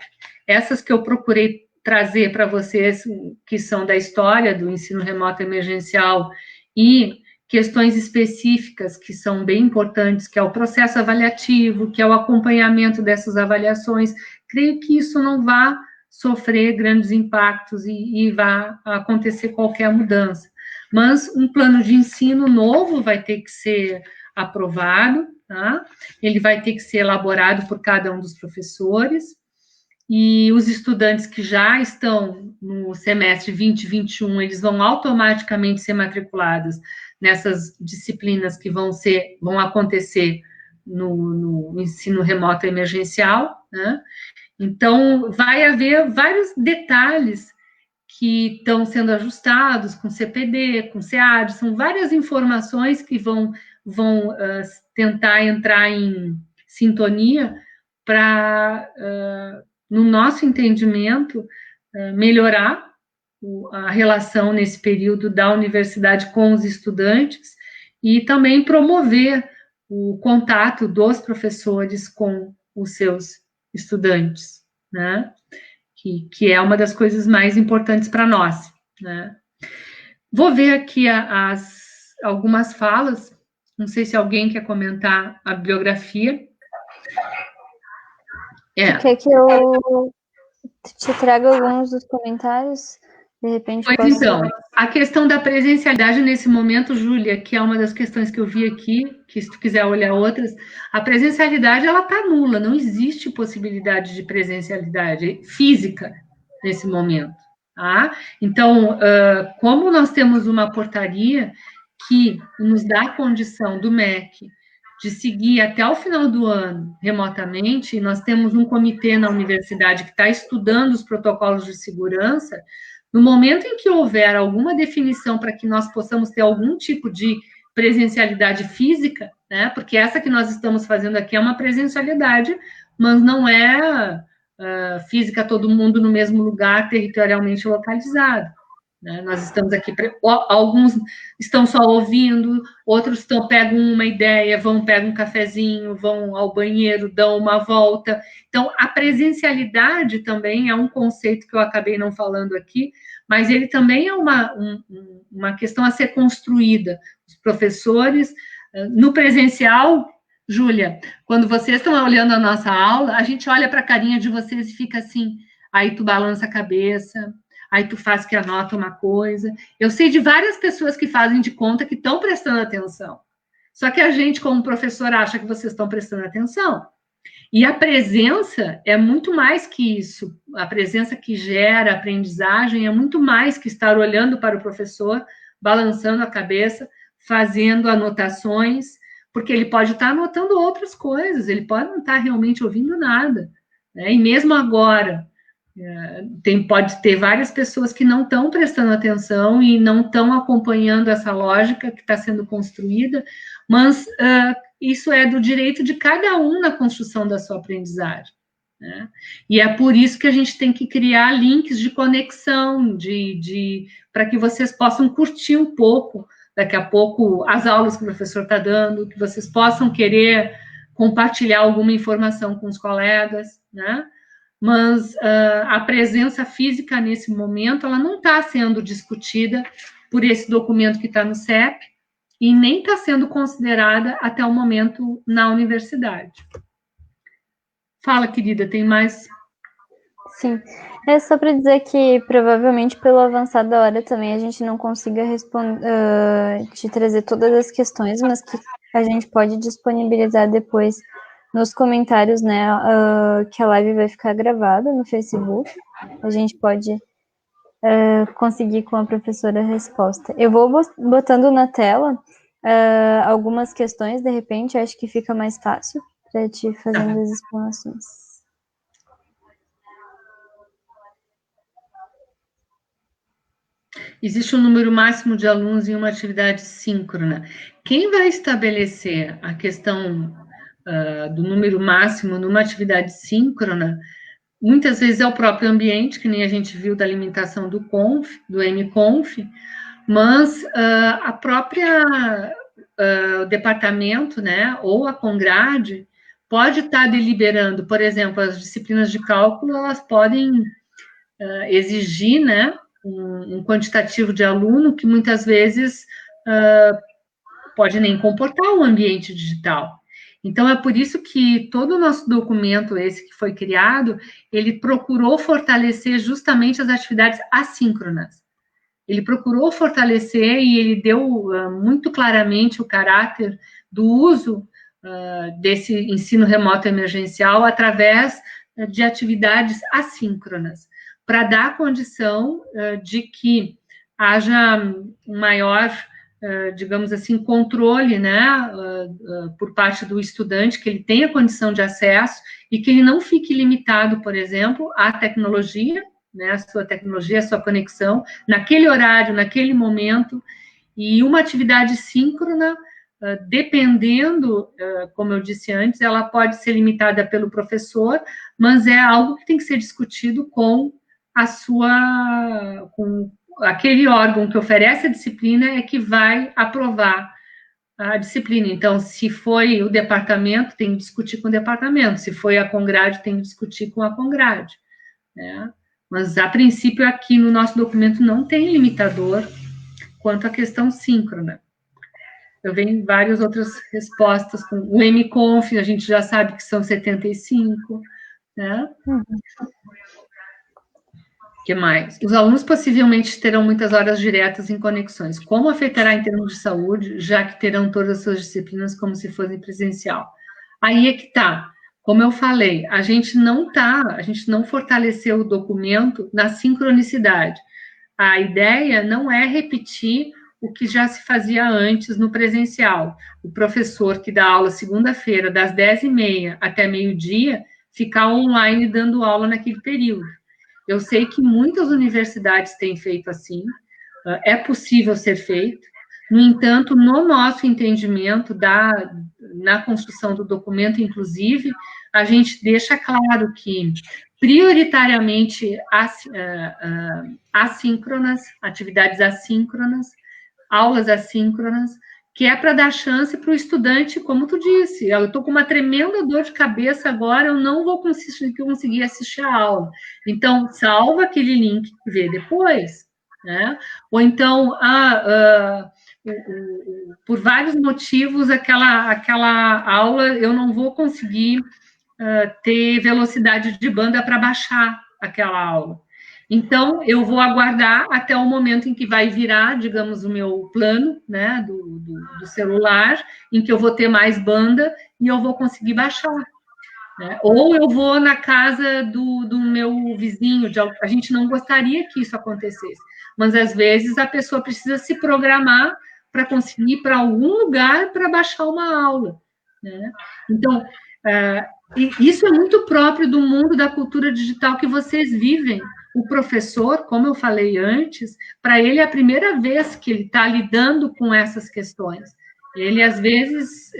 Essas que eu procurei trazer para vocês, que são da história do ensino remoto emergencial e questões específicas que são bem importantes, que é o processo avaliativo, que é o acompanhamento dessas avaliações. Creio que isso não vai sofrer grandes impactos e vai acontecer qualquer mudança. Mas um plano de ensino novo vai ter que ser aprovado, tá? Ele vai ter que ser elaborado por cada um dos professores, e os estudantes que já estão no semestre 2021, eles vão automaticamente ser matriculados nessas disciplinas que vão acontecer no ensino remoto emergencial, né? Então, vai haver vários detalhes que estão sendo ajustados com CPD, com SEAD, são várias informações que vão tentar entrar em sintonia para, no nosso entendimento, melhorar a relação nesse período da universidade com os estudantes e também promover o contato dos professores com os seus estudantes, né? Que é uma das coisas mais importantes para nós, né? Vou ver aqui algumas falas, não sei se alguém quer comentar a bibliografia. Tu quer que eu te traga alguns dos comentários? De repente pois posso... Então, a questão da presencialidade nesse momento, Júlia, que é uma das questões que eu vi aqui, que se tu quiser olhar outras, a presencialidade, ela está nula, não existe possibilidade de presencialidade física nesse momento, tá? Então, como nós temos uma portaria que nos dá a condição do MEC de seguir até o final do ano remotamente, e nós temos um comitê na universidade que está estudando os protocolos de segurança. No momento em que houver alguma definição para que nós possamos ter algum tipo de presencialidade física, né, porque essa que nós estamos fazendo aqui é uma presencialidade, mas não é física todo mundo no mesmo lugar, territorialmente localizado, né? Nós estamos aqui, alguns estão só ouvindo, outros pegam uma ideia, pegam um cafezinho, vão ao banheiro, dão uma volta. Então, a presencialidade também é um conceito que eu acabei não falando aqui, mas ele também é uma questão a ser construída. Os professores, no presencial, Júlia, quando vocês estão olhando a nossa aula, a gente olha para a carinha de vocês e fica assim, aí tu balança a cabeça, aí tu faz que anota uma coisa. Eu sei de várias pessoas que fazem de conta que estão prestando atenção. Só que a gente, como professor, acha que vocês estão prestando atenção. E a presença é muito mais que isso. A presença que gera aprendizagem é muito mais que estar olhando para o professor, balançando a cabeça, fazendo anotações, porque ele pode estar anotando outras coisas, ele pode não estar realmente ouvindo nada, né? E mesmo agora, pode ter várias pessoas que não estão prestando atenção e não estão acompanhando essa lógica que está sendo construída, mas isso é do direito de cada um na construção da sua aprendizagem, né? E é por isso que a gente tem que criar links de conexão, para que vocês possam curtir um pouco, daqui a pouco, as aulas que o professor está dando, que vocês possam querer compartilhar alguma informação com os colegas, né? Mas a presença física nesse momento, ela não está sendo discutida por esse documento que está no CEP e nem está sendo considerada até o momento na universidade. Fala, querida, tem mais? Sim, é só para dizer que provavelmente pelo avançar da hora também a gente não consiga te trazer todas as questões, mas que a gente pode disponibilizar depois nos comentários, né, que a live vai ficar gravada no Facebook. A gente pode conseguir com a professora a resposta. Eu vou botando na tela algumas questões, de repente, acho que fica mais fácil para ti fazendo as explanações. Existe um número máximo de alunos em uma atividade síncrona. Quem vai estabelecer a questão do número máximo numa atividade síncrona, muitas vezes é o próprio ambiente, que nem a gente viu da alimentação do MConf, mas a própria o departamento, né, ou a Congrade, pode estar deliberando, por exemplo, as disciplinas de cálculo, elas podem exigir, né, um quantitativo de aluno que muitas vezes pode nem comportar o ambiente digital. Então, é por isso que todo o nosso documento, esse que foi criado, ele procurou fortalecer justamente as atividades assíncronas. Ele procurou fortalecer e ele deu muito claramente o caráter do uso desse ensino remoto emergencial através de atividades assíncronas, para dar condição de que haja um maior, digamos assim, controle, né, por parte do estudante, que ele tenha condição de acesso e que ele não fique limitado, por exemplo, à tecnologia, né, a sua tecnologia, a sua conexão, naquele horário, naquele momento, e uma atividade síncrona, dependendo, como eu disse antes, ela pode ser limitada pelo professor, mas é algo que tem que ser discutido com com aquele órgão que oferece a disciplina é que vai aprovar a disciplina. Então, se foi o departamento, tem que discutir com o departamento, se foi a Congrade, tem que discutir com a Congrade, né? Mas, a princípio, aqui no nosso documento não tem limitador quanto à questão síncrona. Eu venho várias outras respostas. Com o MConf, a gente já sabe que são 75, né? O que mais? Os alunos possivelmente terão muitas horas diretas em conexões. Como afetará em termos de saúde, já que terão todas as suas disciplinas como se fossem presencial? Aí é que está. Como eu falei, a gente não fortaleceu o documento na sincronicidade. A ideia não é repetir o que já se fazia antes no presencial. O professor que dá aula segunda-feira, das 10h30 até meio-dia, ficar online dando aula naquele período. Eu sei que muitas universidades têm feito assim, é possível ser feito. No entanto, no nosso entendimento, na construção do documento, inclusive, a gente deixa claro que, prioritariamente, assíncronas, atividades assíncronas, aulas assíncronas, que é para dar chance para o estudante, como tu disse, eu estou com uma tremenda dor de cabeça agora, eu não vou conseguir assistir a aula. Então, salva aquele link e vê depois, né? Ou então, por vários motivos, aquela aula eu não vou conseguir ter velocidade de banda para baixar aquela aula. Então, eu vou aguardar até o momento em que vai virar, digamos, o meu plano, né, do celular, em que eu vou ter mais banda e eu vou conseguir baixar. Né? Ou eu vou na casa do meu vizinho, a gente não gostaria que isso acontecesse, mas às vezes a pessoa precisa se programar para conseguir ir para algum lugar para baixar uma aula. Né? Então, isso é muito próprio do mundo da cultura digital que vocês vivem. O professor, como eu falei antes, para ele é a primeira vez que ele está lidando com essas questões. Ele, às vezes,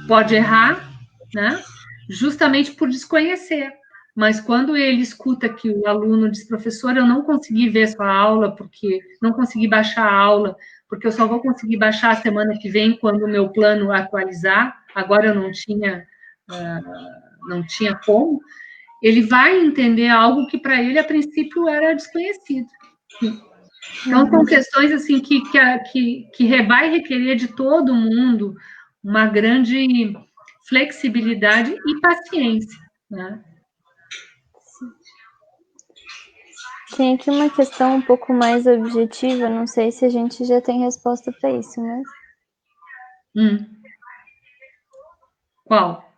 pode errar, né? Justamente por desconhecer. Mas quando ele escuta que o aluno diz, professor, eu não consegui ver sua aula, porque não consegui baixar a aula, porque eu só vou conseguir baixar a semana que vem, quando o meu plano atualizar, agora eu não tinha como, ele vai entender algo que para ele, a princípio, era desconhecido. Então, são questões assim que vai requerer de todo mundo uma grande flexibilidade e paciência, né? Tem aqui uma questão um pouco mais objetiva, não sei se a gente já tem resposta para isso, mas... Qual?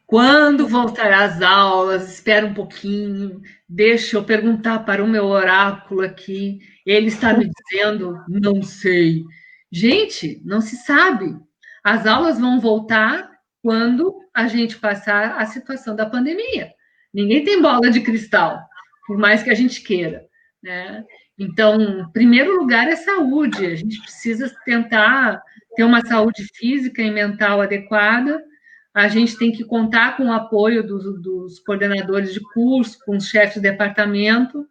Quando voltará às aulas? Espera um pouquinho, deixa eu perguntar para o meu oráculo aqui. Ele está me dizendo, não sei. Gente, não se sabe. As aulas vão voltar quando a gente passar a situação da pandemia. Ninguém tem bola de cristal, por mais que a gente queira, né? Então, em primeiro lugar é saúde. A gente precisa tentar ter uma saúde física e mental adequada. A gente tem que contar com o apoio dos coordenadores de curso, com os chefes de departamento,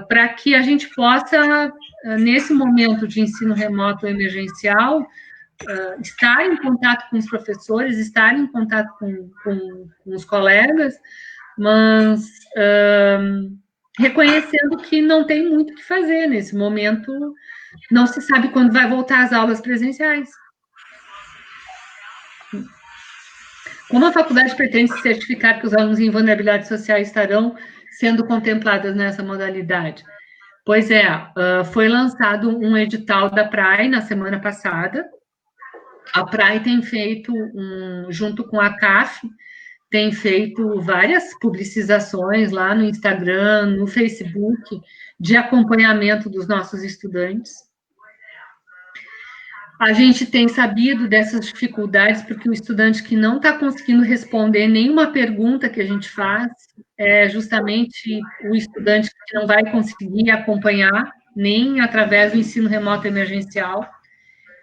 para que a gente possa, nesse momento de ensino remoto emergencial, estar em contato com os professores, estar em contato com os colegas, mas reconhecendo que não tem muito o que fazer nesse momento, não se sabe quando vai voltar às aulas presenciais. Como a faculdade pretende certificar que os alunos em vulnerabilidade social estarão sendo contemplados nessa modalidade? Pois é, foi lançado um edital da PRAE na semana passada. A PRAE tem feito, junto com a CAF, tem feito várias publicizações lá no Instagram, no Facebook, de acompanhamento dos nossos estudantes. A gente tem sabido dessas dificuldades porque o estudante que não está conseguindo responder nenhuma pergunta que a gente faz é justamente o estudante que não vai conseguir acompanhar, nem através do ensino remoto emergencial.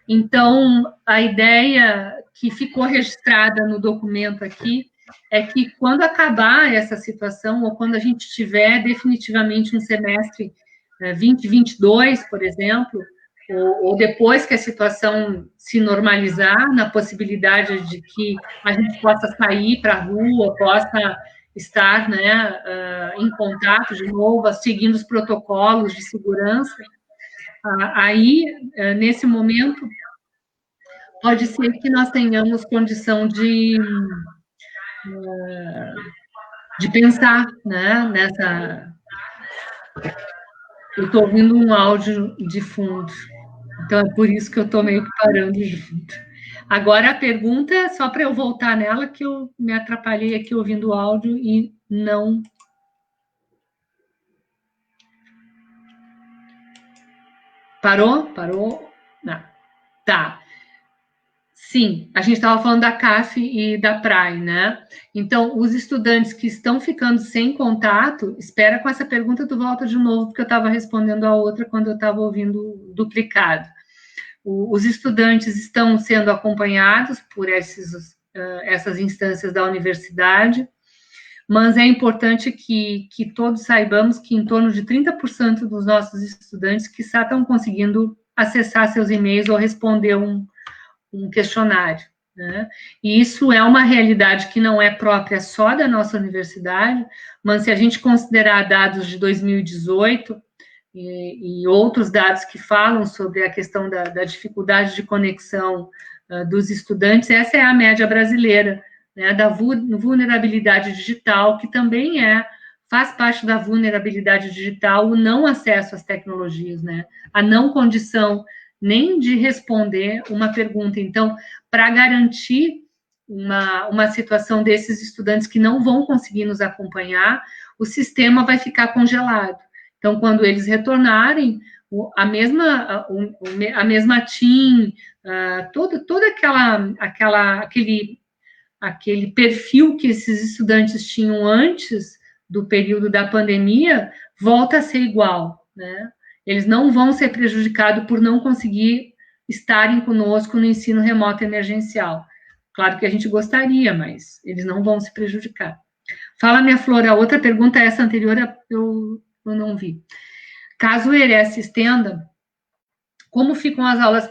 Então, a ideia que ficou registrada no documento aqui é que quando acabar essa situação, ou quando a gente tiver definitivamente um semestre 2022, por exemplo, ou depois que a situação se normalizar, na possibilidade de que a gente possa sair para a rua, possa estar, né, em contato de novo, seguindo os protocolos de segurança, aí, nesse momento, pode ser que nós tenhamos condição de pensar, né, nessa... Eu estou ouvindo um áudio de fundo, então é por isso que eu estou meio que parando junto. Agora a pergunta, só para eu voltar nela, que eu me atrapalhei aqui ouvindo o áudio e não... Parou? Parou? Não. Tá. Sim, a gente estava falando da CAF e da PRAE, né? Então, os estudantes que estão ficando sem contato, espera com essa pergunta, tu volta de novo, porque eu estava respondendo a outra quando eu estava ouvindo duplicado. Os estudantes estão sendo acompanhados por essas instâncias da universidade, mas é importante que todos saibamos que em torno de 30% dos nossos estudantes que estão conseguindo acessar seus e-mails ou responder um questionário, né? E isso é uma realidade que não é própria só da nossa universidade, mas se a gente considerar dados de 2018 e outros dados que falam sobre a questão da dificuldade de conexão dos estudantes, essa é a média brasileira, né, da vulnerabilidade digital, que também faz parte da vulnerabilidade digital o não acesso às tecnologias, né, a não condição nem de responder uma pergunta. Então, para garantir uma situação desses estudantes que não vão conseguir nos acompanhar, o sistema vai ficar congelado. Então, quando eles retornarem, a mesma TIM, todo aquele perfil que esses estudantes tinham antes do período da pandemia, volta a ser igual, né? Eles não vão ser prejudicados por não conseguir estarem conosco no ensino remoto emergencial. Claro que a gente gostaria, mas eles não vão se prejudicar. Fala, minha Flor, a outra pergunta, essa anterior, eu não vi. Caso o ERE se estenda, como ficam as aulas?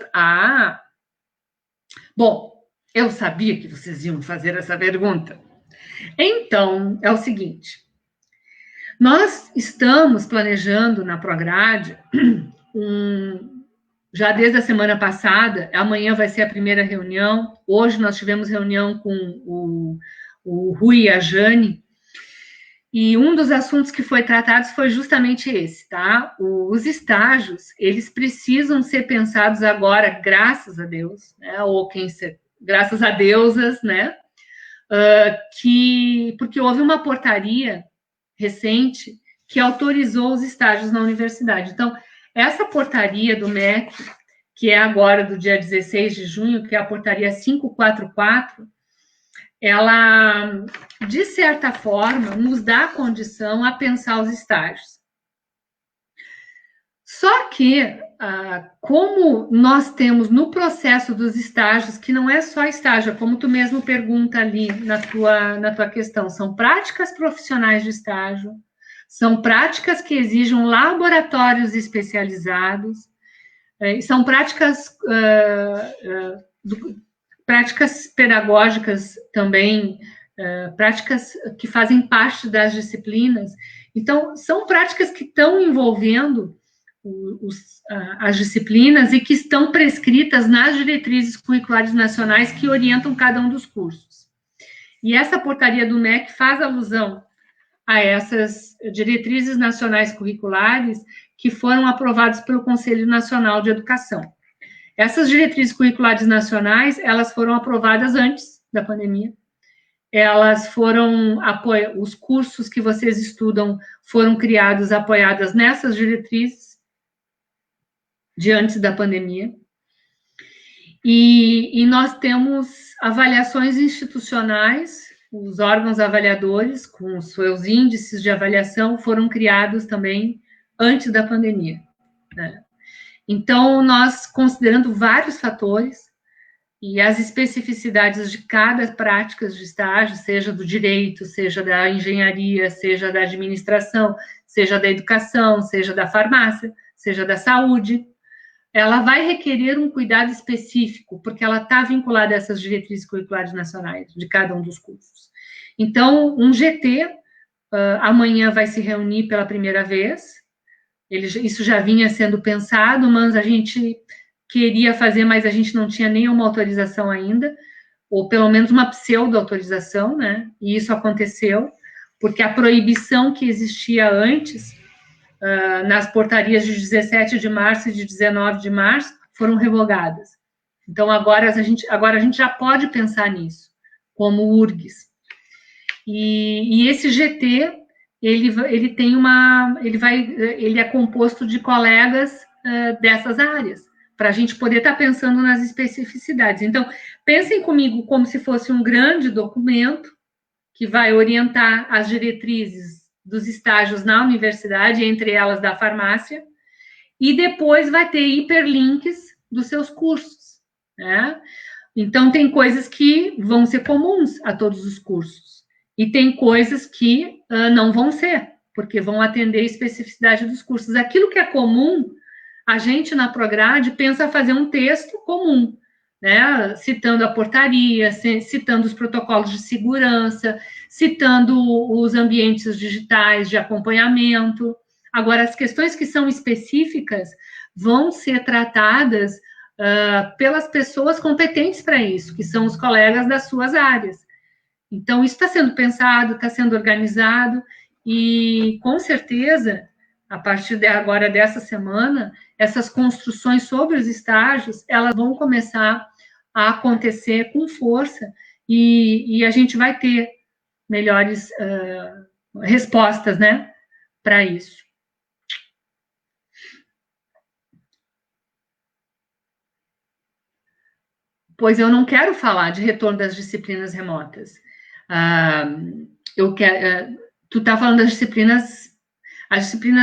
Bom, eu sabia que vocês iam fazer essa pergunta. Então, é o seguinte, nós estamos planejando na Prograde, já desde a semana passada, amanhã vai ser a primeira reunião, hoje nós tivemos reunião com o Rui e a Jane, e um dos assuntos que foi tratado foi justamente esse, tá? Os estágios, eles precisam ser pensados agora, graças a Deus, né? Ou graças a deusas, né? Porque houve uma portaria recente que autorizou os estágios na universidade. Então, essa portaria do MEC, que é agora do dia 16 de junho, que é a portaria 544, ela, de certa forma, nos dá a condição a pensar os estágios. Só que, como nós temos no processo dos estágios, que não é só estágio, como tu mesmo pergunta ali na tua questão, são práticas profissionais de estágio, são práticas que exigem laboratórios especializados, são práticas pedagógicas também, práticas que fazem parte das disciplinas. Então, são práticas que estão envolvendo as disciplinas e que estão prescritas nas diretrizes curriculares nacionais que orientam cada um dos cursos. E essa portaria do MEC faz alusão a essas diretrizes nacionais curriculares que foram aprovadas pelo Conselho Nacional de Educação. Essas diretrizes curriculares nacionais, elas foram aprovadas antes da pandemia. Elas foram, os cursos que vocês estudam foram criados, apoiadas nessas diretrizes de antes da pandemia. E nós temos avaliações institucionais, os órgãos avaliadores, com os seus índices de avaliação, foram criados também antes da pandemia, né? Então, nós, considerando vários fatores e as especificidades de cada prática de estágio, seja do direito, seja da engenharia, seja da administração, seja da educação, seja da farmácia, seja da saúde, ela vai requerer um cuidado específico, porque ela está vinculada a essas diretrizes curriculares nacionais de cada um dos cursos. Então, um GT, amanhã vai se reunir pela primeira vez, isso já vinha sendo pensado, mas a gente queria fazer, mas a gente não tinha nenhuma autorização ainda, ou pelo menos uma pseudo-autorização, né? E isso aconteceu, porque a proibição que existia antes, nas portarias de 17 de março e de 19 de março, foram revogadas. Então, agora a gente já pode pensar nisso, como URGS. E esse GT, ele é composto de colegas dessas áreas, para a gente poder estar pensando nas especificidades. Então, pensem comigo como se fosse um grande documento que vai orientar as diretrizes dos estágios na universidade, entre elas da farmácia, e depois vai ter hiperlinks dos seus cursos, né? Então, tem coisas que vão ser comuns a todos os cursos, e tem coisas que não vão ser, porque vão atender a especificidade dos cursos. Aquilo que é comum, a gente, na Prograde, pensa fazer um texto comum, né? Citando a portaria, citando os protocolos de segurança, citando os ambientes digitais de acompanhamento. Agora, as questões que são específicas vão ser tratadas pelas pessoas competentes para isso, que são os colegas das suas áreas. Então, isso está sendo pensado, está sendo organizado, e, com certeza, a partir agora dessa semana, essas construções sobre os estágios, elas vão começar a acontecer com força, e a gente vai ter melhores respostas, né, para isso. Pois eu não quero falar de retorno das disciplinas remotas. Tu está falando das disciplinas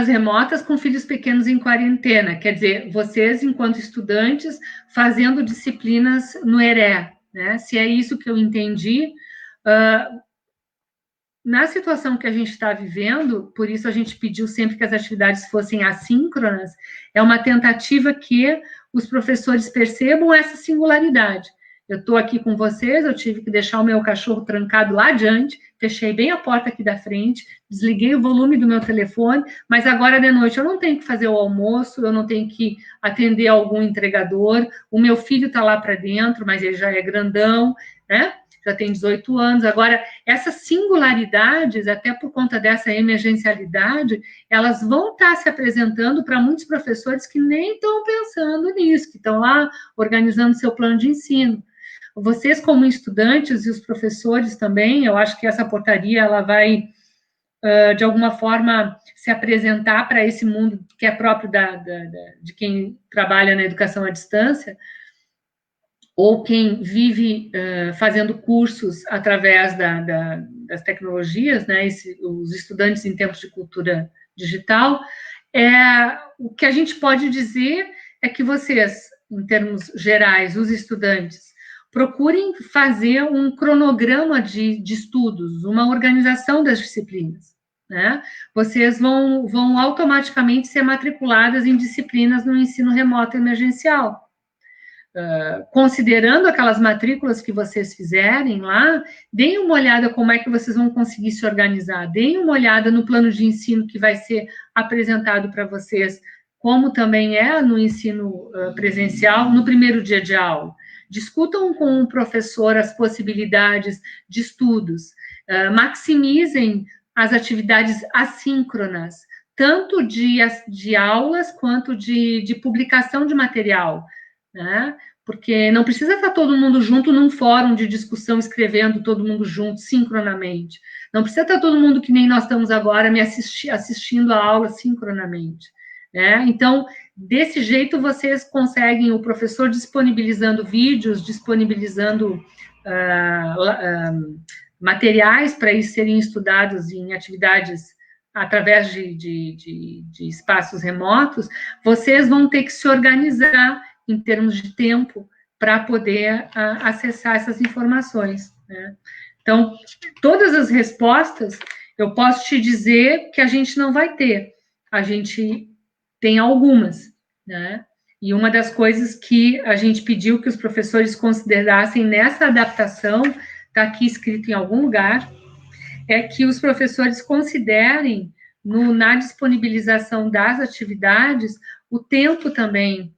remotas com filhos pequenos em quarentena, quer dizer, vocês, enquanto estudantes, fazendo disciplinas no ERE, né? Se é isso que eu entendi, na situação que a gente está vivendo, por isso a gente pediu sempre que as atividades fossem assíncronas, é uma tentativa que os professores percebam essa singularidade. Eu estou aqui com vocês, eu tive que deixar o meu cachorro trancado lá adiante, fechei bem a porta aqui da frente, desliguei o volume do meu telefone, mas agora de noite eu não tenho que fazer o almoço, eu não tenho que atender algum entregador, o meu filho está lá para dentro, mas ele já é grandão, né? Já tem 18 anos. Agora, essas singularidades, até por conta dessa emergencialidade, elas vão estar se apresentando para muitos professores que nem estão pensando nisso, que estão lá organizando seu plano de ensino. vocês como estudantes e os professores também, eu acho que essa portaria, ela vai, de alguma forma, se apresentar para esse mundo que é próprio de quem trabalha na educação à distância, ou quem vive fazendo cursos através das tecnologias, né, os estudantes em tempos de cultura digital, o que a gente pode dizer é que vocês, em termos gerais, os estudantes, procurem fazer um cronograma de estudos, uma organização das disciplinas, né? Vocês vão automaticamente ser matriculadas em disciplinas no ensino remoto emergencial. Considerando aquelas matrículas que vocês fizerem lá, deem uma olhada como é que vocês vão conseguir se organizar, deem uma olhada no plano de ensino que vai ser apresentado para vocês, como também é no ensino presencial, no primeiro dia de aula. Discutam com o professor as possibilidades de estudos, maximizem as atividades assíncronas, tanto de aulas quanto de publicação de material, né? Porque não precisa estar todo mundo junto num fórum de discussão, escrevendo todo mundo junto, sincronamente. Não precisa estar todo mundo que nem nós estamos agora, assistindo a aula sincronamente, né? Então, desse jeito, vocês conseguem, o professor disponibilizando vídeos, disponibilizando materiais para eles serem estudados em atividades através de espaços remotos, vocês vão ter que se organizar em termos de tempo, para poder acessar essas informações, né? Então, todas as respostas, eu posso te dizer que a gente não vai ter, a gente tem algumas, né? E uma das coisas que a gente pediu que os professores considerassem nessa adaptação, está aqui escrito em algum lugar, é que os professores considerem, na disponibilização das atividades, o tempo também,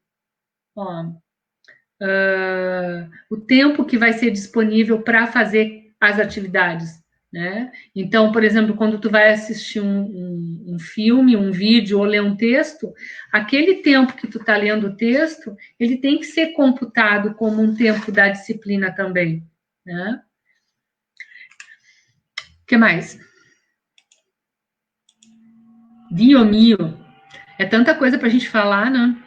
o tempo que vai ser disponível para fazer as atividades, né? Então, por exemplo, quando tu vai assistir um filme, um vídeo ou ler um texto, aquele tempo que tu está lendo o texto, ele tem que ser computado como um tempo da disciplina também, né? O que mais? Dio mio, é tanta coisa para a gente falar, né?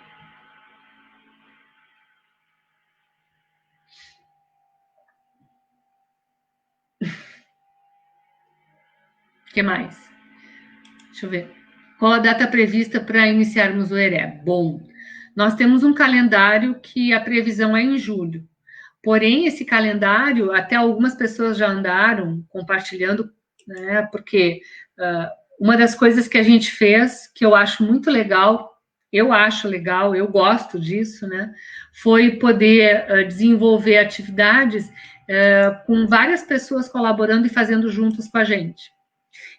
O que mais? Deixa eu ver. Qual a data prevista para iniciarmos o ERE? Bom, nós temos um calendário que a previsão é em julho. Porém, esse calendário, até algumas pessoas já andaram compartilhando, né? Porque uma das coisas que a gente fez, que eu acho muito legal, eu gosto disso, né? Foi poder desenvolver atividades com várias pessoas colaborando e fazendo juntos com a gente.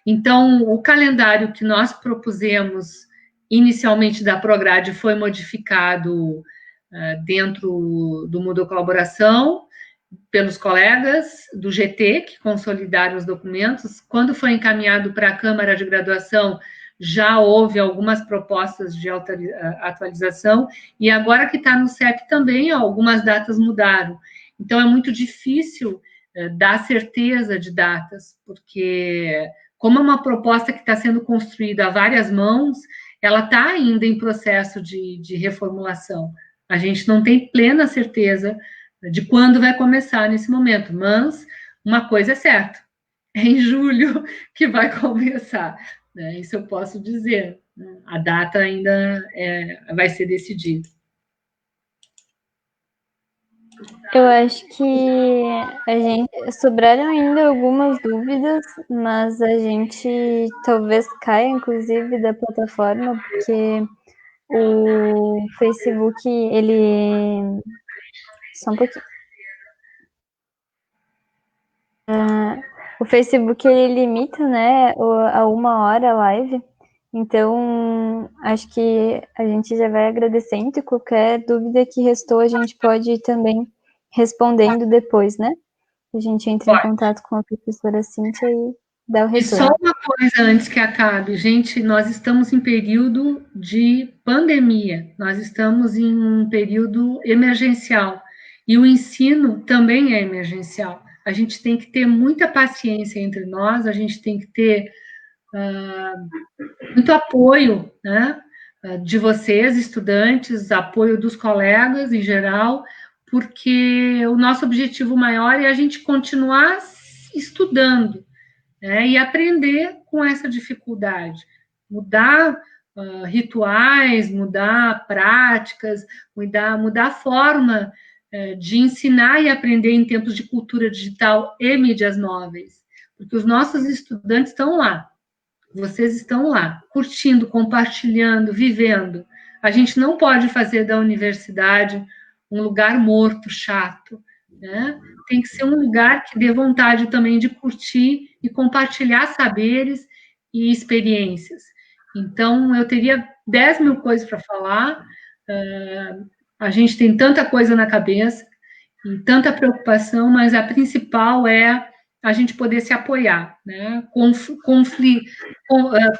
Então, o calendário que nós propusemos inicialmente da Prograde foi modificado dentro do Moodle Colaboração pelos colegas do GT, que consolidaram os documentos. Quando foi encaminhado para a Câmara de Graduação, já houve algumas propostas de atualização, e agora que está no CEP também, algumas datas mudaram. Então, é muito difícil dar certeza de datas, porque como é uma proposta que está sendo construída a várias mãos, ela está ainda em processo de reformulação. A gente não tem plena certeza de quando vai começar nesse momento, mas uma coisa é certa, é em julho que vai começar, né? Isso eu posso dizer, né? A data ainda vai ser decidida. Eu acho que a gente sobraram ainda algumas dúvidas, mas a gente talvez caia, inclusive, da plataforma, porque o Facebook, ele... Só um pouquinho. O Facebook, ele limita, né, a 1 hora a live, então acho que a gente já vai agradecendo, e qualquer dúvida que restou a gente pode ir também respondendo depois, né? A gente entra em contato com a professora Cíntia e dá o retorno. E só uma coisa antes que acabe, gente, nós estamos em período de pandemia, nós estamos em um período emergencial. E o ensino também é emergencial. A gente tem que ter muita paciência entre nós, a gente tem que ter muito apoio, né, de vocês, estudantes, apoio dos colegas em geral, porque o nosso objetivo maior é a gente continuar estudando, né, e aprender com essa dificuldade, mudar rituais, mudar práticas, mudar a forma de ensinar e aprender em tempos de cultura digital e mídias móveis, porque os nossos estudantes estão lá, vocês estão lá, curtindo, compartilhando, vivendo. A gente não pode fazer da universidade um lugar morto, chato, né? Tem que ser um lugar que dê vontade também de curtir e compartilhar saberes e experiências. Então, eu teria 10 mil coisas para falar, a gente tem tanta coisa na cabeça e tanta preocupação, mas a principal é a gente poder se apoiar, né?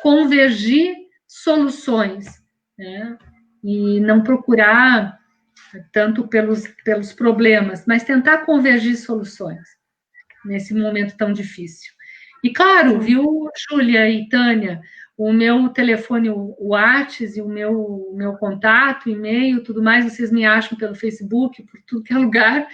Convergir soluções, né? E não procurar tanto pelos problemas, mas tentar convergir soluções nesse momento tão difícil. E claro, viu, Júlia e Tânia, o meu telefone, o WhatsApp e o meu contato, e-mail, tudo mais, vocês me acham pelo Facebook, por tudo que é lugar,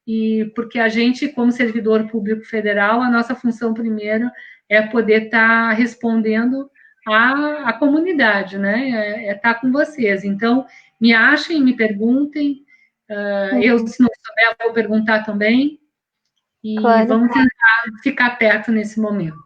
e porque a gente, como servidor público federal, a nossa função primeiro é poder estar respondendo à comunidade, né? É estar com vocês. Então, me achem, me perguntem, eu, se não souber, vou perguntar também, e vamos tentar ficar perto nesse momento.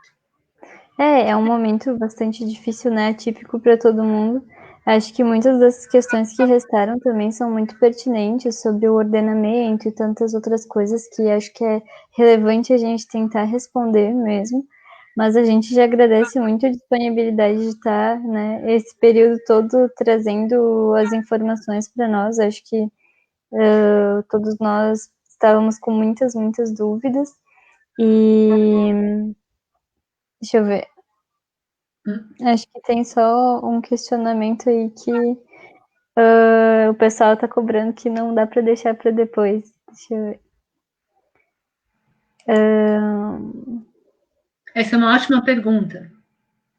É um momento bastante difícil, né? Atípico para todo mundo. Acho que muitas dessas questões que restaram também são muito pertinentes sobre o ordenamento e tantas outras coisas que acho que é relevante a gente tentar responder mesmo. Mas a gente já agradece muito a disponibilidade de estar, né, esse período todo trazendo as informações para nós. Acho que todos nós estávamos com muitas dúvidas. E deixa eu ver. Acho que tem só um questionamento aí que o pessoal tá cobrando que não dá para deixar para depois. Deixa eu ver. Essa é uma ótima pergunta.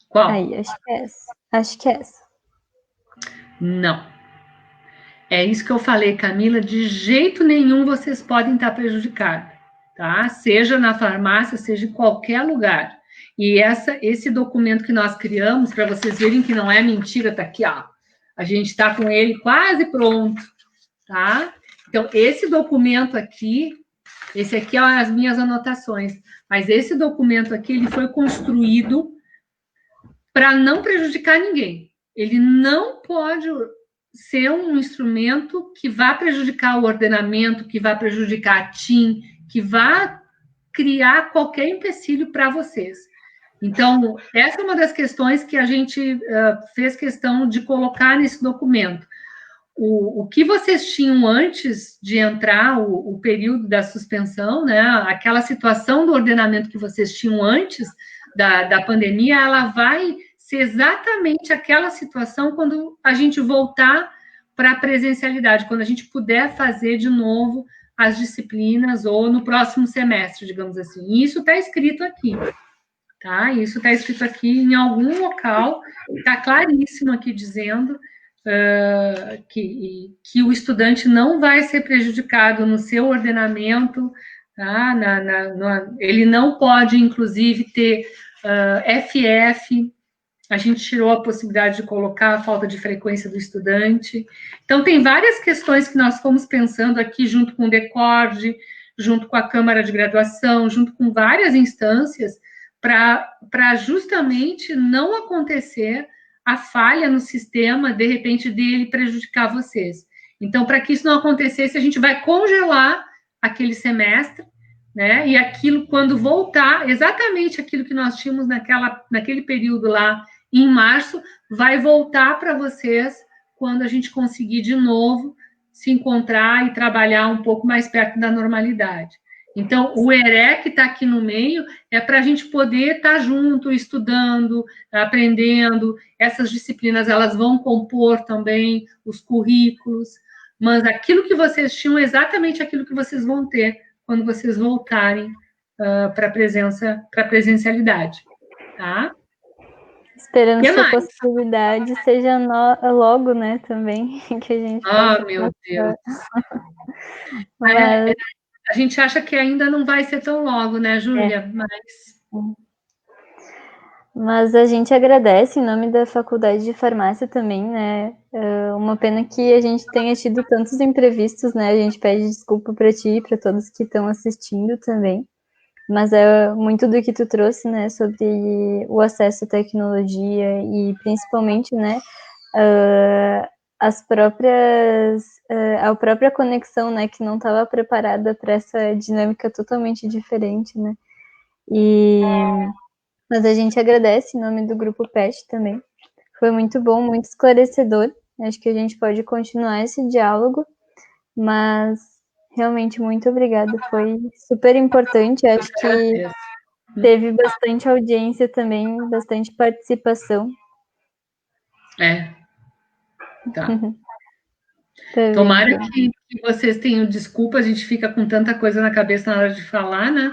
Qual? Aí, acho que é essa. Não. É isso que eu falei, Camila, de jeito nenhum vocês podem estar prejudicados, tá? Seja na farmácia, seja em qualquer lugar. E esse documento que nós criamos, para vocês verem que não é mentira, tá aqui, ó. A gente está com ele quase pronto, tá? Então, esse documento aqui, esse aqui, ó, as minhas anotações, mas esse documento aqui, ele foi construído para não prejudicar ninguém. Ele não pode ser um instrumento que vá prejudicar o ordenamento, que vá prejudicar a TIM, que vá criar qualquer empecilho para vocês. Então, essa é uma das questões que a gente fez questão de colocar nesse documento. O que vocês tinham antes de entrar o período da suspensão, né, aquela situação do ordenamento que vocês tinham antes da pandemia, ela vai ser exatamente aquela situação quando a gente voltar para a presencialidade, quando a gente puder fazer de novo as disciplinas ou no próximo semestre, digamos assim. E isso está escrito aqui, tá? Isso está escrito aqui em algum local, está claríssimo aqui dizendo que o estudante não vai ser prejudicado no seu ordenamento, tá? Ele não pode, inclusive, ter FF. A gente tirou a possibilidade de colocar a falta de frequência do estudante. Então, tem várias questões que nós fomos pensando aqui, junto com o DECORD, junto com a Câmara de Graduação, junto com várias instâncias, para justamente não acontecer a falha no sistema, de repente, dele prejudicar vocês. Então, para que isso não acontecesse, a gente vai congelar aquele semestre, né? E aquilo, quando voltar, exatamente aquilo que nós tínhamos naquele período lá, em março, vai voltar para vocês quando a gente conseguir de novo se encontrar e trabalhar um pouco mais perto da normalidade. Então, o EREC está aqui no meio, é para a gente poder estar junto, estudando, aprendendo. Essas disciplinas, elas vão compor também os currículos. mas aquilo que vocês tinham é exatamente aquilo que vocês vão ter quando vocês voltarem para a presencialidade, tá? Esperando O que que a mais? possibilidade seja logo, né, também, que a gente Ah, possa meu Deus. passar. Mas, A gente acha que ainda não vai ser tão logo, né, Júlia? mas a gente agradece em nome da Faculdade de Farmácia também, né? Uma pena que a gente tenha tido tantos imprevistos, né? A gente pede desculpa para ti e para todos que estão assistindo também. Mas é muito do que tu trouxe, né, sobre o acesso à tecnologia e principalmente, né, as próprias a própria conexão, né, que não estava preparada para essa dinâmica totalmente diferente, né? Mas a gente agradece em nome do grupo PET também. Foi muito bom, muito esclarecedor. Acho que a gente pode continuar esse diálogo, mas realmente muito obrigada. Foi super importante. Acho que teve bastante audiência também, bastante participação. Tá. Tá bem, Tomara então. que vocês tenham desculpa, a gente fica com tanta coisa na cabeça na hora de falar, né?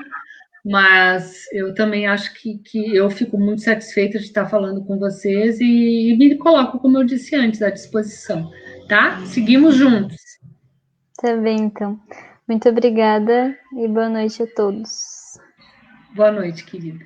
Mas eu também acho que eu fico muito satisfeita de estar falando com vocês e me coloco, como eu disse antes, à disposição, tá? Seguimos juntos. Tá bem, então. Muito obrigada e boa noite a todos. Boa noite, querida.